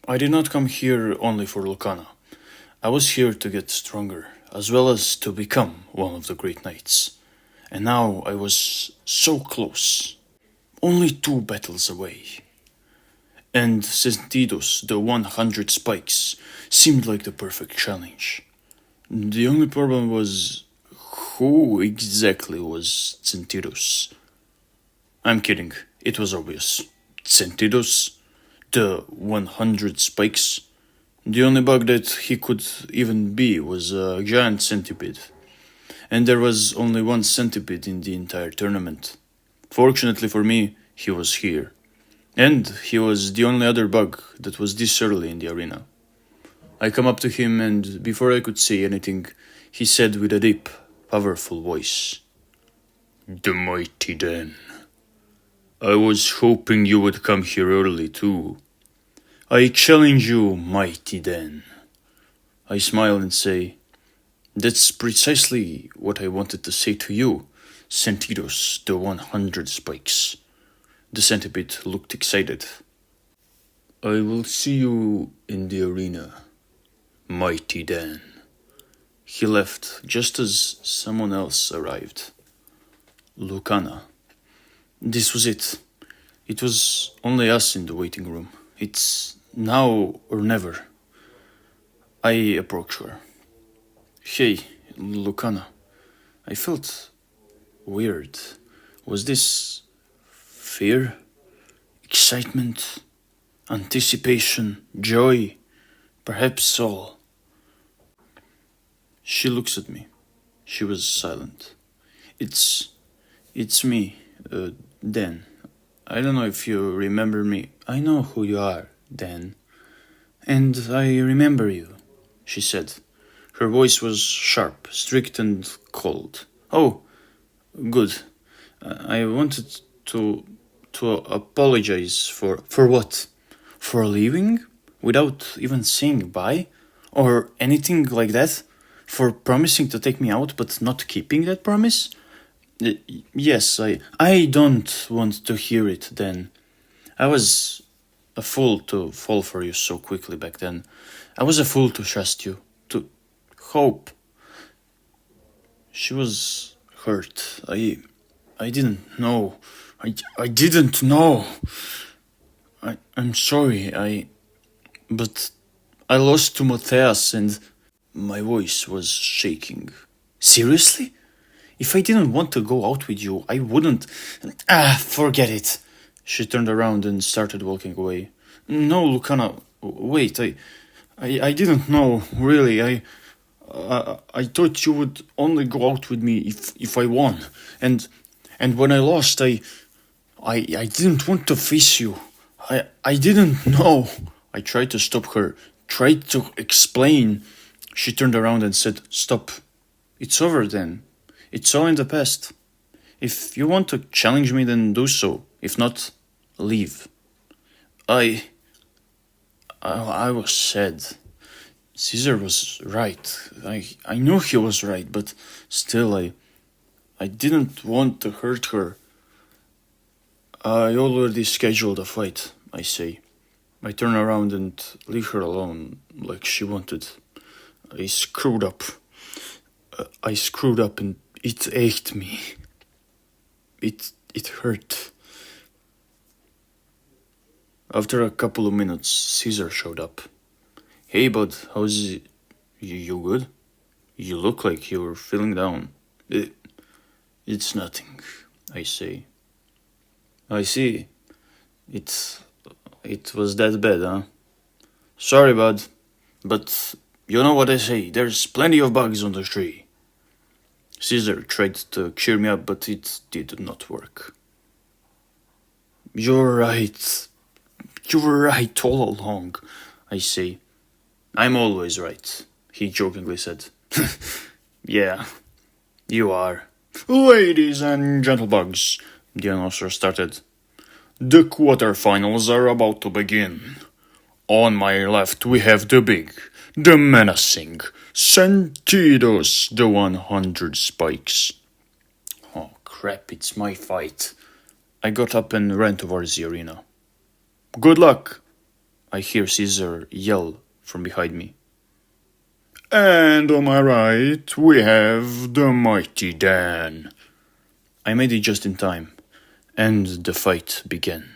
I did not come here only for Lucana. I was here to get stronger, as well as to become one of the great knights. And now I was so close. Only 2 battles away. And Sentidos, the 100 Spikes, seemed like the perfect challenge. The only problem was, who exactly was Sentidos? I'm kidding, it was obvious. Sentidos, the 100 Spikes. The only bug that he could even be was a giant centipede. And there was only 1 centipede in the entire tournament. Fortunately for me, he was here. And he was the only other bug that was this early in the arena. I come up to him and before I could say anything, he said with a deep, powerful voice. The Mighty Dan. I was hoping you would come here early too. I challenge you, Mighty Dan. I smile and say, that's precisely what I wanted to say to you, Sentidos, the 100 Spikes. The centipede looked excited. I will see you in the arena, Mighty Dan. He left just as someone else arrived. Lucana. This was it. It was only us in the waiting room. It's now or never. I approached her. Hey, Lucana. I felt weird. Was this fear? Excitement? Anticipation? Joy? Perhaps all. She looks at me. She was silent. It's me, Dan. I don't know if you remember me. I know who you are, Dan. And I remember you, she said. Her voice was sharp, strict, and cold. Oh, good. I wanted to apologize for what? For leaving without even saying bye or anything like that? For promising to take me out but not keeping that promise? Yes, I don't want to hear it then. I was a fool to fall for you so quickly back then. I was a fool to trust you, to hope. She was hurt. I didn't know. I didn't know. I'm sorry. But I lost to Matthias and my voice was shaking. Seriously? If I didn't want to go out with you, I wouldn't. Forget it. She turned around and started walking away. No, Lucana, wait. I didn't know. Really, I thought you would only go out with me if I won, and when I lost, I didn't want to face you. I didn't know. I tried to stop her. Tried to explain. She turned around and said, "Stop. It's over then. It's all in the past. If you want to challenge me, then do so. If not, leave." I was sad. Caesar was right. I knew he was right, but still I didn't want to hurt her. I already scheduled a fight, I say. I turn around and leave her alone like she wanted. I screwed up. And it ached me. It hurt. After a couple of minutes, Caesar showed up. "Hey, bud, how's it? You good? You look like you're feeling down." It's nothing, I say. "I see. It was that bad, huh? Sorry, bud, but you know what I say, there's plenty of bugs on the tree." Caesar tried to cheer me up, but it did not work. "You're right. You were right all along," I say. "I'm always right," he jokingly said. "Yeah, you are." "Ladies and gentlebugs," the announcer started, "the quarterfinals are about to begin. On my left we have the big, the menacing, Sentidos, the 100 spikes." Oh crap, it's my fight. I got up and ran towards the arena. "Good luck," I hear Caesar yell from behind me. "And on my right, we have the mighty Dan." I made it just in time, and the fight began.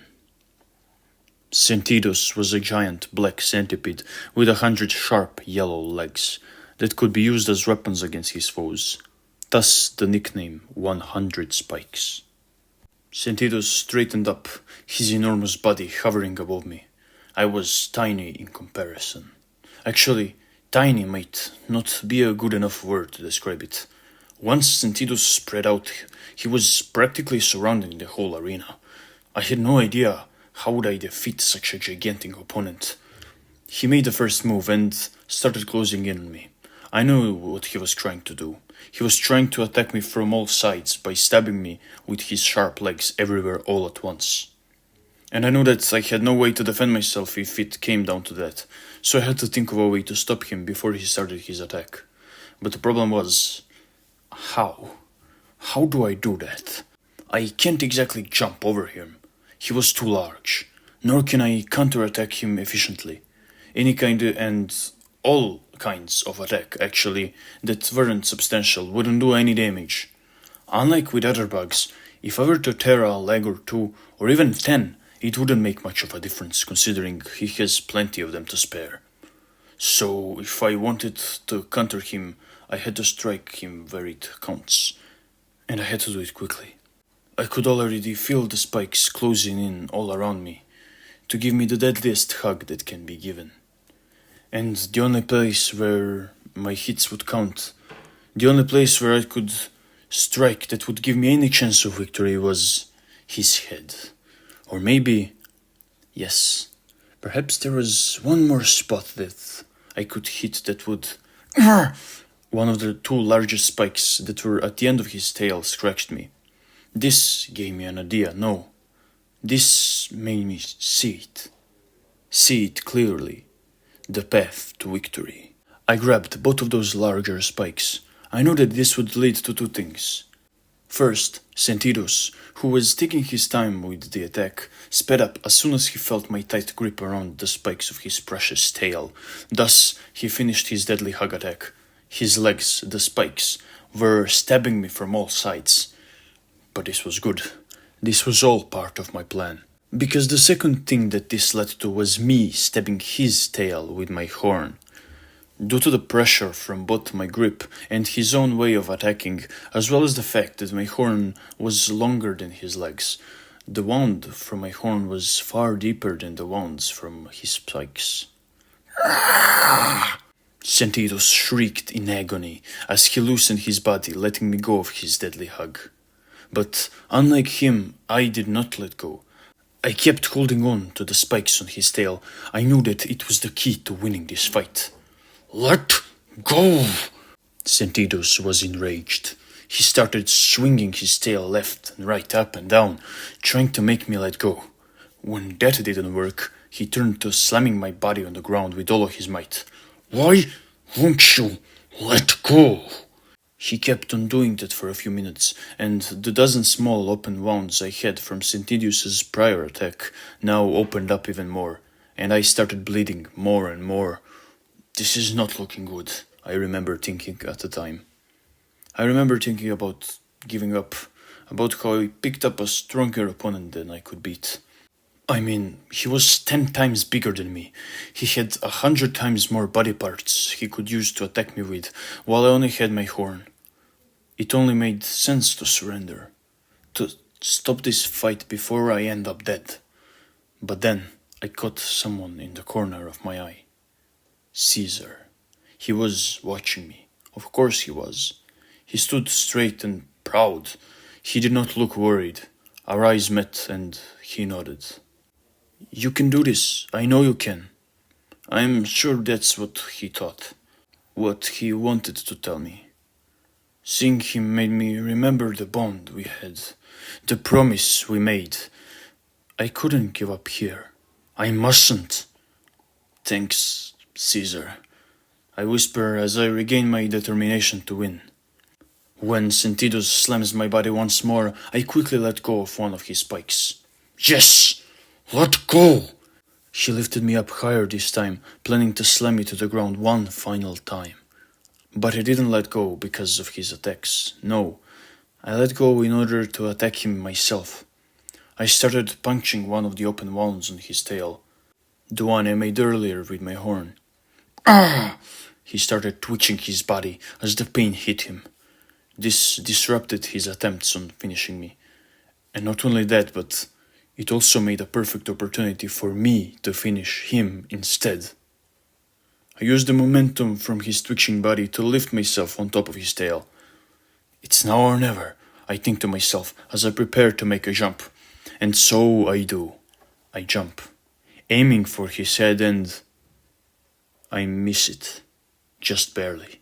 Sentidos was a giant black centipede with 100 sharp yellow legs that could be used as weapons against his foes, thus the nickname 100 Spikes. Sentidos straightened up, his enormous body hovering above me. I was tiny in comparison. Actually, tiny might not be a good enough word to describe it. Once Sentidos spread out, he was practically surrounding the whole arena. I had no idea how would I defeat such a gigantic opponent. He made the first move and started closing in on me. I knew what he was trying to do. He was trying to attack me from all sides by stabbing me with his sharp legs everywhere all at once. And I knew that I had no way to defend myself if it came down to that, so I had to think of a way to stop him before he started his attack. But the problem was, how? How do I do that? I can't exactly jump over him. He was too large, nor can I counterattack him efficiently. Any kind and all kinds of attack, actually, that weren't substantial wouldn't do any damage. Unlike with other bugs, If I were to tear a leg or two, or even 10, it wouldn't make much of a difference considering he has plenty of them to spare. So if I wanted to counter him, I had to strike him where it counts. And I had to do it quickly. I could already feel the spikes closing in all around me, to give me the deadliest hug that can be given. And the only place where my hits would count, the only place where I could strike that would give me any chance of victory was his head. Or maybe, yes, perhaps there was one more spot that I could hit that would... One of the two largest spikes that were at the end of his tail scratched me. This gave me an idea, no. This made me see it. See it clearly. The path to victory. I grabbed both of those larger spikes. I knew that this would lead to two things. First, Sentidos, who was taking his time with the attack, sped up as soon as he felt my tight grip around the spikes of his precious tail. Thus, he finished his deadly hug attack. His legs, the spikes, were stabbing me from all sides. But this was good. This was all part of my plan. Because the second thing that this led to was me stabbing his tail with my horn. Due to the pressure from both my grip and his own way of attacking, as well as the fact that my horn was longer than his legs, the wound from my horn was far deeper than the wounds from his spikes. Sentidos shrieked in agony as he loosened his body, letting me go of his deadly hug. But unlike him, I did not let go. I kept holding on to the spikes on his tail. I knew that it was the key to winning this fight. Let go! Sentidos was enraged. He started swinging his tail left and right, up and down, trying to make me let go. When that didn't work, he turned to slamming my body on the ground with all of his might. Why won't you let go? He kept on doing that for a few minutes, and the dozen small open wounds I had from Sentidius's prior attack now opened up even more, and I started bleeding more and more. This is not looking good, I remember thinking at the time. I remember thinking about giving up, about how I picked up a stronger opponent than I could beat. I mean, he was 10 times bigger than me. He had 100 times more body parts he could use to attack me with, while I only had my horn. It only made sense to surrender, to stop this fight before I end up dead. But then I caught someone in the corner of my eye. Caesar. He was watching me. Of course he was. He stood straight and proud. He did not look worried. Our eyes met and he nodded. You can do this. I know you can. I'm sure that's what he thought. What he wanted to tell me. Seeing him made me remember the bond we had. The promise we made. I couldn't give up here. I mustn't. Thanks, Caesar. I whisper as I regain my determination to win. When Sentidos slams my body once more, I quickly let go of one of his spikes. Yes! Let go! He lifted me up higher this time, planning to slam me to the ground one final time. But I didn't let go because of his attacks. No, I let go in order to attack him myself. I started puncturing one of the open wounds on his tail. The one I made earlier with my horn. Ah! He started twitching his body as the pain hit him. This disrupted his attempts on finishing me. And not only that, but it also made a perfect opportunity for me to finish him instead. I used the momentum from his twitching body to lift myself on top of his tail. It's now or never, I think to myself as I prepare to make a jump. And so I do. I jump, aiming for his head, and I miss it. Just barely.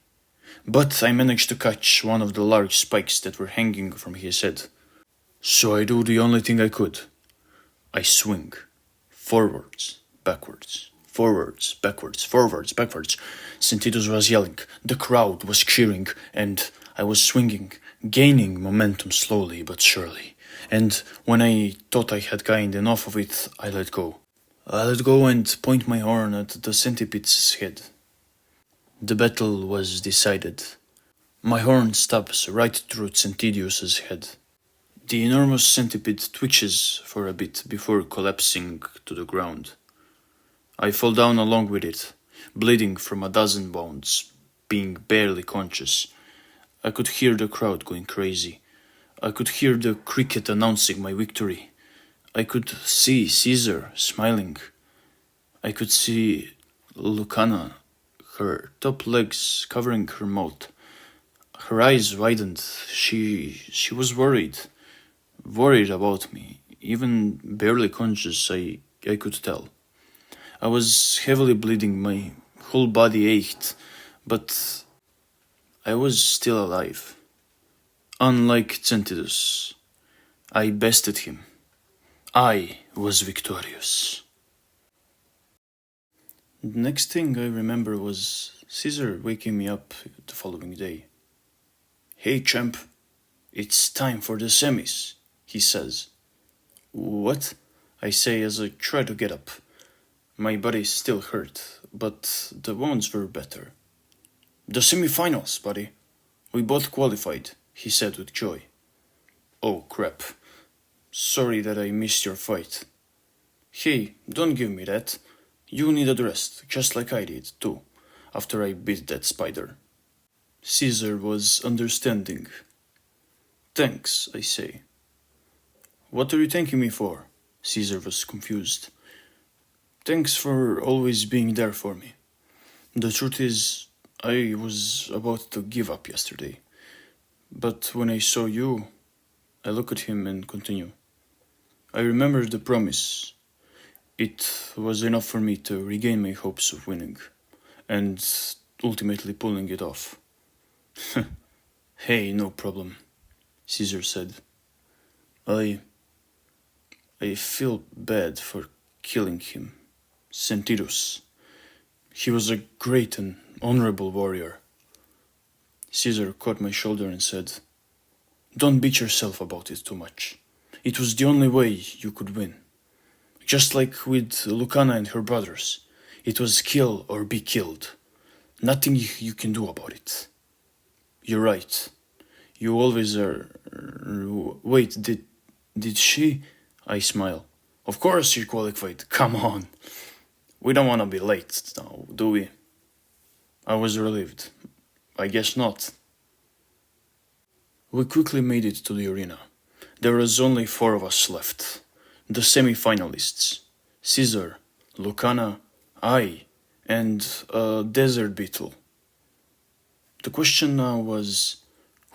But I managed to catch one of the large spikes that were hanging from his head. So I do the only thing I could. I swing. Forwards, backwards, forwards, backwards, forwards, backwards. Sentidos was yelling, the crowd was cheering, and I was swinging, gaining momentum slowly but surely. And when I thought I had gained enough of it, I let go. I let go and point my horn at the centipede's head. The battle was decided. My horn stabs right through Sentidius's head. The enormous centipede twitches for a bit before collapsing to the ground. I fall down along with it, bleeding from a dozen wounds, being barely conscious. I could hear the crowd going crazy. I could hear the cricket announcing my victory. I could see Caesar smiling. I could see Lucana, her top legs covering her mouth. Her eyes widened. She was worried. Worried about me. Even barely conscious, I could tell. I was heavily bleeding, my whole body ached, but I was still alive. Unlike Centidus, I bested him. I was victorious. The next thing I remember was Caesar waking me up the following day. "Hey, champ, it's time for the semis," he says. "What?" I say as I try to get up. My body still hurt, but the wounds were better. "The semifinals, buddy. We both qualified," he said with joy. "Oh, crap. Sorry that I missed your fight." "Hey, don't give me that. You needed rest, just like I did, too, after I beat that spider." Caesar was understanding. "Thanks," I say. "What are you thanking me for?" Caesar was confused. "Thanks for always being there for me. The truth is, I was about to give up yesterday. But when I saw you, I look at him and continue. I remember the promise. It was enough for me to regain my hopes of winning, and ultimately pulling it off." "Hey, no problem," Caesar said. I feel bad for killing him. Centidus. He was a great and honorable warrior." Caesar caught my shoulder and said, "Don't beat yourself about it too much. It was the only way you could win. Just like with Lucana and her brothers. It was kill or be killed. Nothing you can do about it." "You're right. You always are... Wait, did she?" I smile. "Of course she qualified. Come on. We don't want to be late now, do we?" I was relieved. I guess not. We quickly made it to the arena. There was only 4 of us left. The semi-finalists. Caesar, Lucana, I, and a desert beetle. The question now was,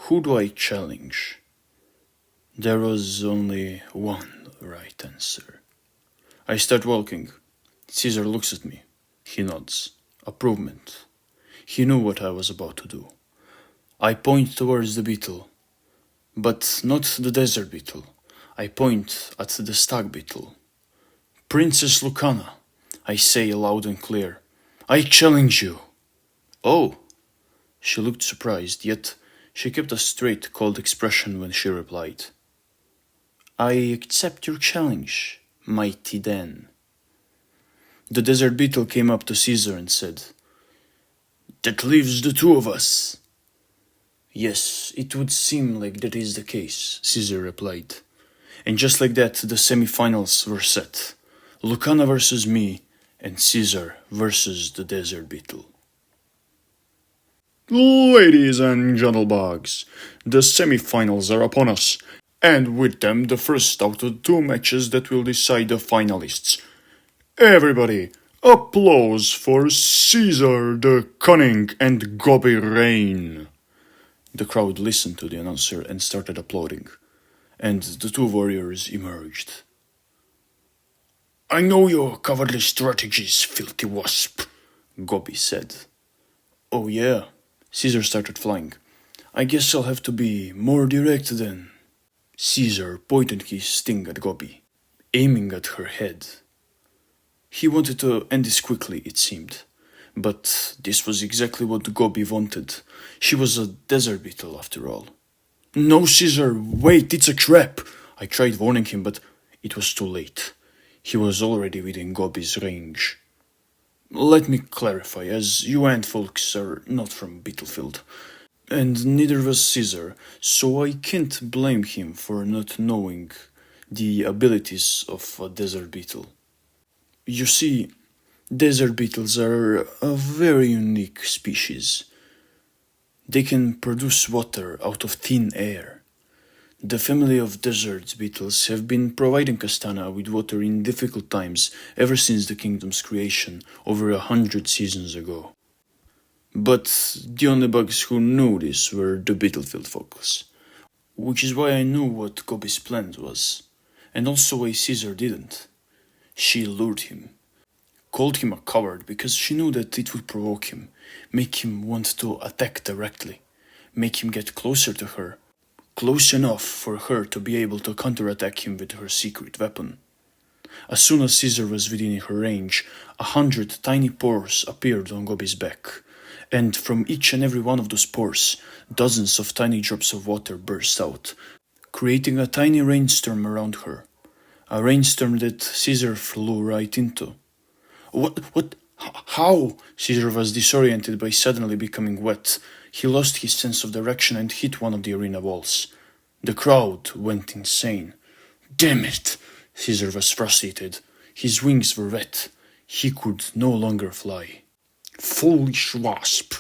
who do I challenge? There was only one right answer. I start walking. Caesar looks at me. He nods. Approval. He knew what I was about to do. I point towards the beetle. But not the desert beetle. I point at the stag beetle. "Princess Lucana," I say loud and clear. "I challenge you." "Oh." She looked surprised, yet she kept a straight, cold expression when she replied. "I accept your challenge, mighty Dan." The desert beetle came up to Caesar and said, "That leaves the 2 of us." "Yes, it would seem like that is the case," Caesar replied. And just like that, the semi-finals were set. Lucana versus me, and Caesar versus the desert beetle. Ladies and gentlebugs, the semi-finals are upon us, and with them the first out of 2 matches that will decide the finalists. Everybody, applause for Caesar the Cunning and Gobi Rain. The crowd listened to the announcer and started applauding, and the 2 warriors emerged. "I know your cowardly strategies, filthy wasp," Gobi said. "Oh yeah," Caesar started flying. "I guess I'll have to be more direct then." Caesar pointed his sting at Gobi, aiming at her head. He wanted to end this quickly, it seemed. But this was exactly what Gobi wanted. She was a desert beetle, after all. "No, Caesar, wait, it's a trap!" I tried warning him, but it was too late. He was already within Gobi's range. "Let me clarify, as you ant folks are not from Beetlefield. And neither was Caesar, so I can't blame him for not knowing the abilities of a desert beetle. You see, desert beetles are a very unique species. They can produce water out of thin air. The family of desert beetles have been providing Castana with water in difficult times ever since the kingdom's creation over 100 seasons ago. But the only bugs who knew this were the Beetlefield folks, which is why I knew what Gobi's plan was, and also why Caesar didn't. She lured him, called him a coward because she knew that it would provoke him, make him want to attack directly, make him get closer to her, close enough for her to be able to counterattack him with her secret weapon. As soon as Caesar was within her range, 100 tiny pores appeared on Gobi's back, and from each and every one of those pores, dozens of tiny drops of water burst out, creating a tiny rainstorm around her. A rainstorm that Caesar flew right into. What? How? Caesar was disoriented by suddenly becoming wet. He lost his sense of direction and hit one of the arena walls. The crowd went insane. Damn it! Caesar was frustrated. His wings were wet. He could no longer fly. Foolish wasp!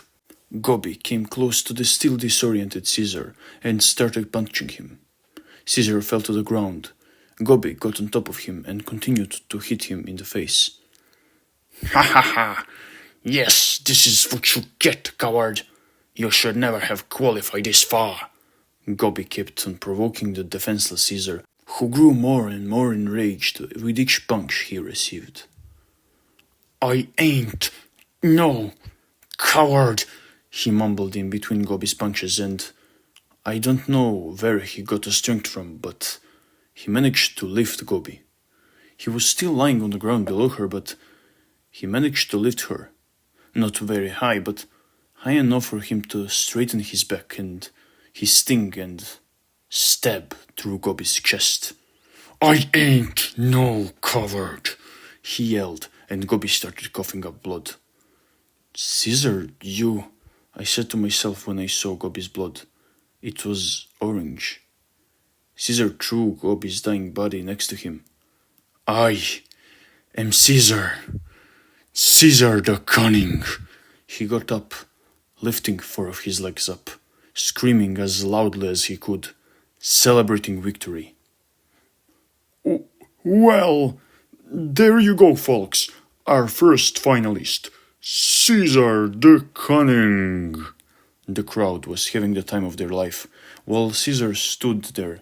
Gobi came close to the still disoriented Caesar and started punching him. Caesar fell to the ground. Gobi got on top of him and continued to hit him in the face. Ha ha ha! Yes, this is what you get, coward! You should never have qualified this far! Gobi kept on provoking the defenseless Caesar, who grew more and more enraged with each punch he received. I ain't no coward, he mumbled in between Gobi's punches, and I don't know where he got the strength from, but he managed to lift Gobi. He was still lying on the ground below her, but he managed to lift her. Not very high, but high enough for him to straighten his back and his sting and stab through Gobi's chest. I ain't no coward, he yelled, and Gobi started coughing up blood. Caesar, you, I said to myself when I saw Gobi's blood. It was orange. Caesar threw Gobi's dying body next to him. I am Caesar. Caesar the Cunning. He got up, lifting 4 of his legs up, screaming as loudly as he could, celebrating victory. Well, there you go, folks. Our first finalist, Caesar the Cunning. The crowd was having the time of their life, while Caesar stood there,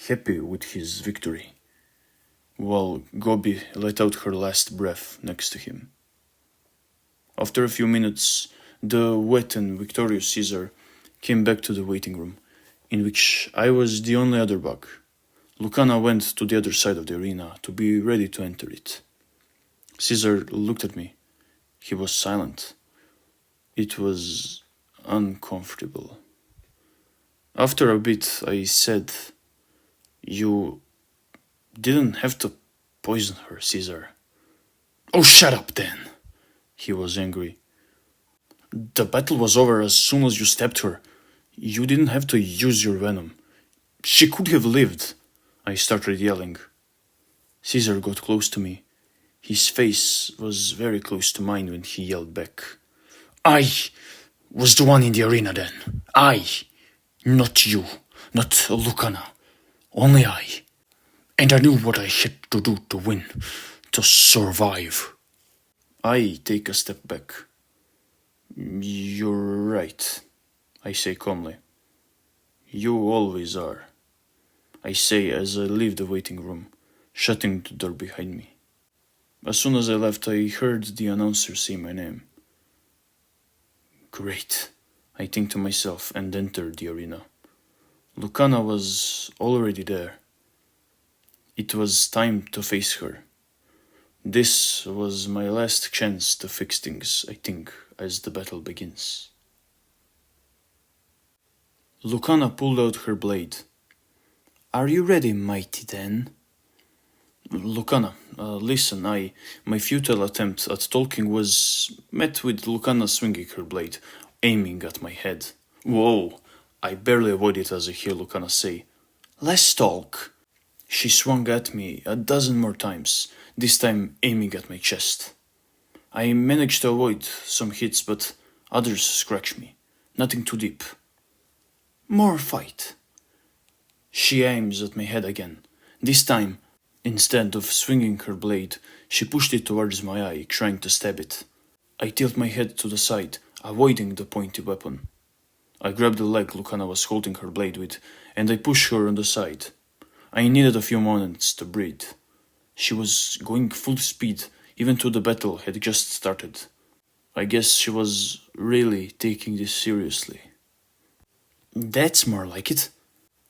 happy with his victory, while Gobi let out her last breath next to him. After a few minutes, the wet and victorious Caesar came back to the waiting room, in which I was the only other bug. Lucana went to the other side of the arena to be ready to enter it. Caesar looked at me. He was silent. It was uncomfortable. After a bit, I said, You didn't have to poison her, Caesar. Oh, shut up then! He was angry. The battle was over as soon as you stabbed her. You didn't have to use your venom. She could have lived. I started yelling. Caesar got close to me. His face was very close to mine when he yelled back. I was the one in the arena then. I, not you, not Lucana. Only I. And I knew what I had to do to win, to survive. I take a step back. You're right, I say calmly. You always are, I say as I leave the waiting room, shutting the door behind me. As soon as I left, I heard the announcer say my name. Great, I think to myself and entered the arena. Lucana was already there. It was time to face her. This was my last chance to fix things, I think, as the battle begins. Lucana pulled out her blade. Are you ready, mighty Den? Lucana, listen, my futile attempt at talking was met with Lucana swinging her blade, aiming at my head. Whoa! I barely avoided as I hear Lucana say, "Let's talk." She swung at me a dozen more times, this time aiming at my chest. I managed to avoid some hits, but others scratched me. Nothing too deep. More fight. She aims at my head again. This time, instead of swinging her blade, she pushed it towards my eye, trying to stab it. I tilt my head to the side, avoiding the pointy weapon. I grab the leg Lucana was holding her blade with, and I push her on the side. I needed a few moments to breathe. She was going full speed, even though the battle had just started. I guess she was really taking this seriously. That's more like it,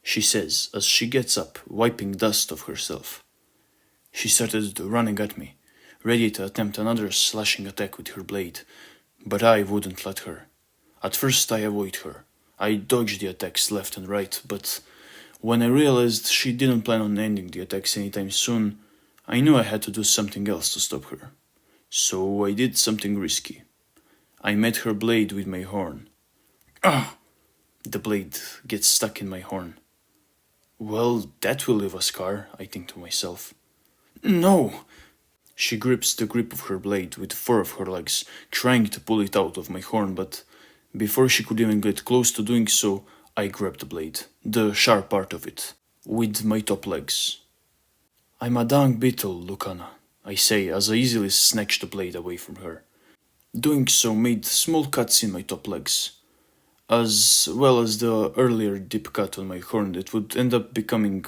she says as she gets up, wiping dust off herself. She started running at me, ready to attempt another slashing attack with her blade, but I wouldn't let her. At first I avoid her. I dodged the attacks left and right, but when I realized she didn't plan on ending the attacks anytime soon, I knew I had to do something else to stop her. So I did something risky. I met her blade with my horn. Ah! The blade gets stuck in my horn. Well, that will leave a scar, I think to myself. No! She grips the grip of her blade with four of her legs, trying to pull it out of my horn, but before she could even get close to doing so, I grab the blade, the sharp part of it, with my top legs. I'm a dung beetle, Lucana, I say as I easily snatch the blade away from her. Doing so made small cuts in my top legs, as well as the earlier deep cut on my horn that would end up becoming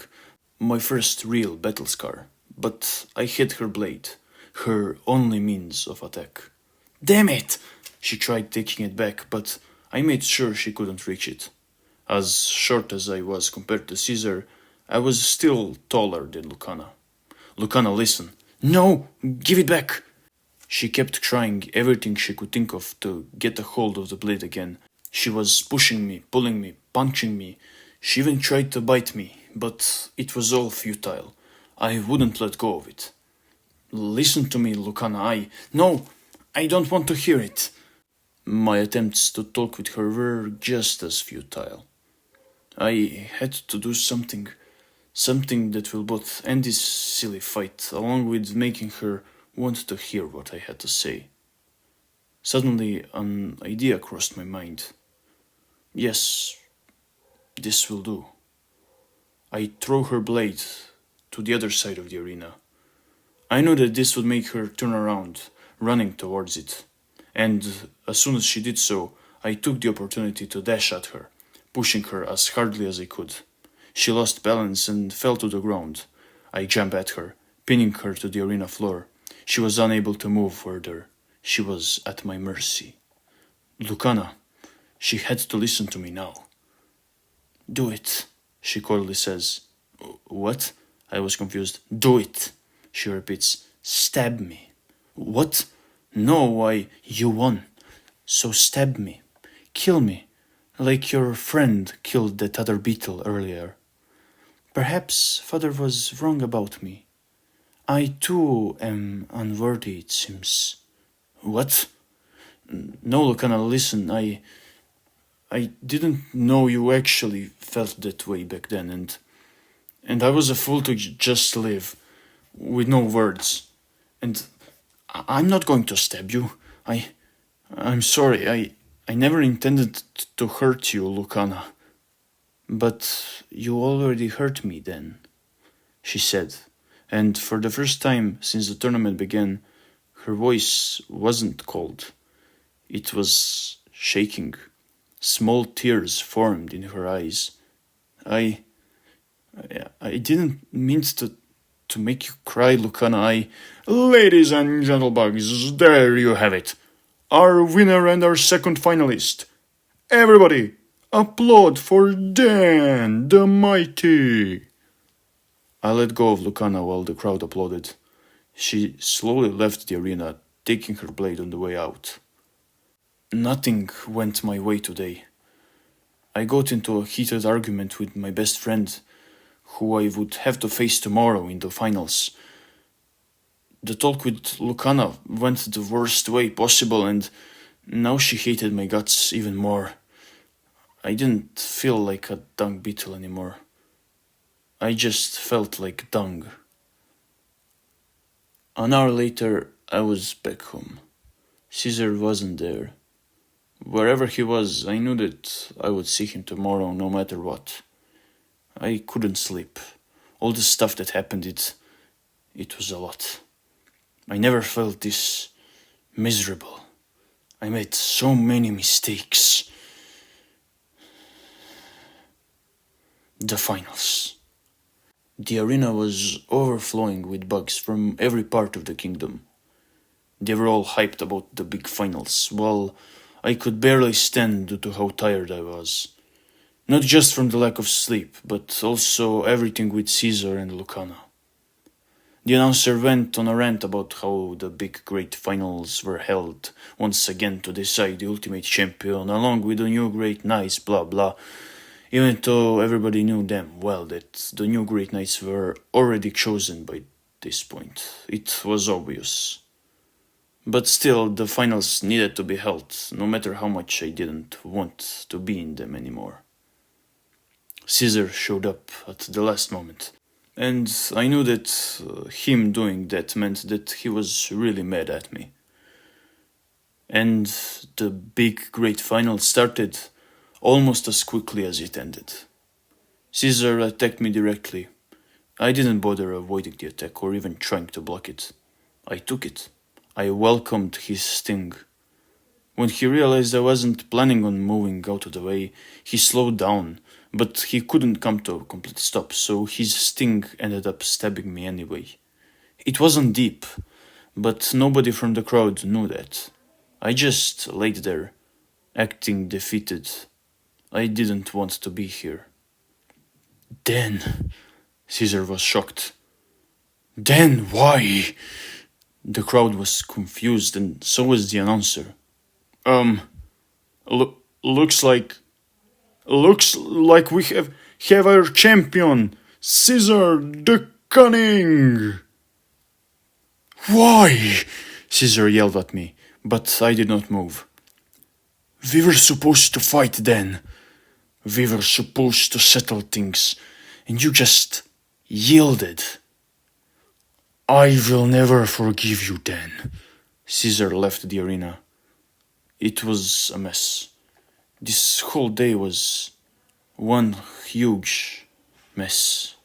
my first real battle scar. But I hit her blade, her only means of attack. Damn it! She tried taking it back, but I made sure she couldn't reach it. As short as I was compared to Caesar, I was still taller than Lucana. Lucana, listen. No! Give it back! She kept trying everything she could think of to get a hold of the blade again. She was pushing me, pulling me, punching me. She even tried to bite me, but it was all futile. I wouldn't let go of it. Listen to me, Lucana, No! I don't want to hear it! My attempts to talk with her were just as futile. I had to do something that will both end this silly fight, along with making her want to hear what I had to say. Suddenly, an idea crossed my mind. Yes, this will do. I throw her blade to the other side of the arena. I knew that this would make her turn around, running towards it, and as soon as she did so, I took the opportunity to dash at her, pushing her as hardly as I could. She lost balance and fell to the ground. I jumped at her, pinning her to the arena floor. She was unable to move further. She was at my mercy. Lucana, she had to listen to me now. Do it, she coldly says. What? I was confused. Do it, she repeats. Stab me. What? No, you won. So stab me. Kill me, like your friend killed that other beetle earlier. Perhaps father was wrong about me. I too am unworthy, it seems. What? No, Lucana, listen, I didn't know you actually felt that way back then, and I was a fool to just live, with no words. And I'm not going to stab you. I'm sorry, I never intended to hurt you, Lucana. But you already hurt me then, she said, and for the first time since the tournament began, her voice wasn't cold. It was shaking. Small tears formed in her eyes. I didn't mean to make you cry, Lucana. Ladies and gentlebugs, there you have it. Our winner and our second finalist. Everybody, applaud for Dan the Mighty. I let go of Lucana while the crowd applauded. She slowly left the arena, taking her blade on the way out. Nothing went my way today. I got into a heated argument with my best friend, who I would have to face tomorrow in the finals. The talk with Lucana went the worst way possible, and now she hated my guts even more. I didn't feel like a dung beetle anymore. I just felt like dung. An hour later, I was back home. Caesar wasn't there. Wherever he was, I knew that I would see him tomorrow no matter what. I couldn't sleep. All the stuff that happened, it was a lot. I never felt this miserable. I made so many mistakes. The finals. The arena was overflowing with bugs from every part of the kingdom. They were all hyped about the big finals, while I could barely stand due to how tired I was. Not just from the lack of sleep, but also everything with Caesar and Lucana. The announcer went on a rant about how the big great finals were held once again to decide the ultimate champion, along with the new great knights, blah blah, even though everybody knew damn well that the new great knights were already chosen by this point. It was obvious. But still, the finals needed to be held, no matter how much I didn't want to be in them anymore. Caesar showed up at the last moment, and I knew that him doing that meant that he was really mad at me. And the big great final started almost as quickly as it ended. Caesar attacked me directly. I didn't bother avoiding the attack or even trying to block it. I took it. I welcomed his sting. When he realized I wasn't planning on moving out of the way, he slowed down, but he couldn't come to a complete stop, so his sting ended up stabbing me anyway. It wasn't deep, but nobody from the crowd knew that. I just laid there, acting defeated. I didn't want to be here. Then, Caesar was shocked. Then why? The crowd was confused, and so was the announcer. Looks like we have our champion, Caesar the Cunning. Why? Caesar yelled at me, but I did not move. We were supposed to fight then. We were supposed to settle things, and you just yielded. I will never forgive you then. Caesar left the arena. It was a mess. This whole day was one huge mess.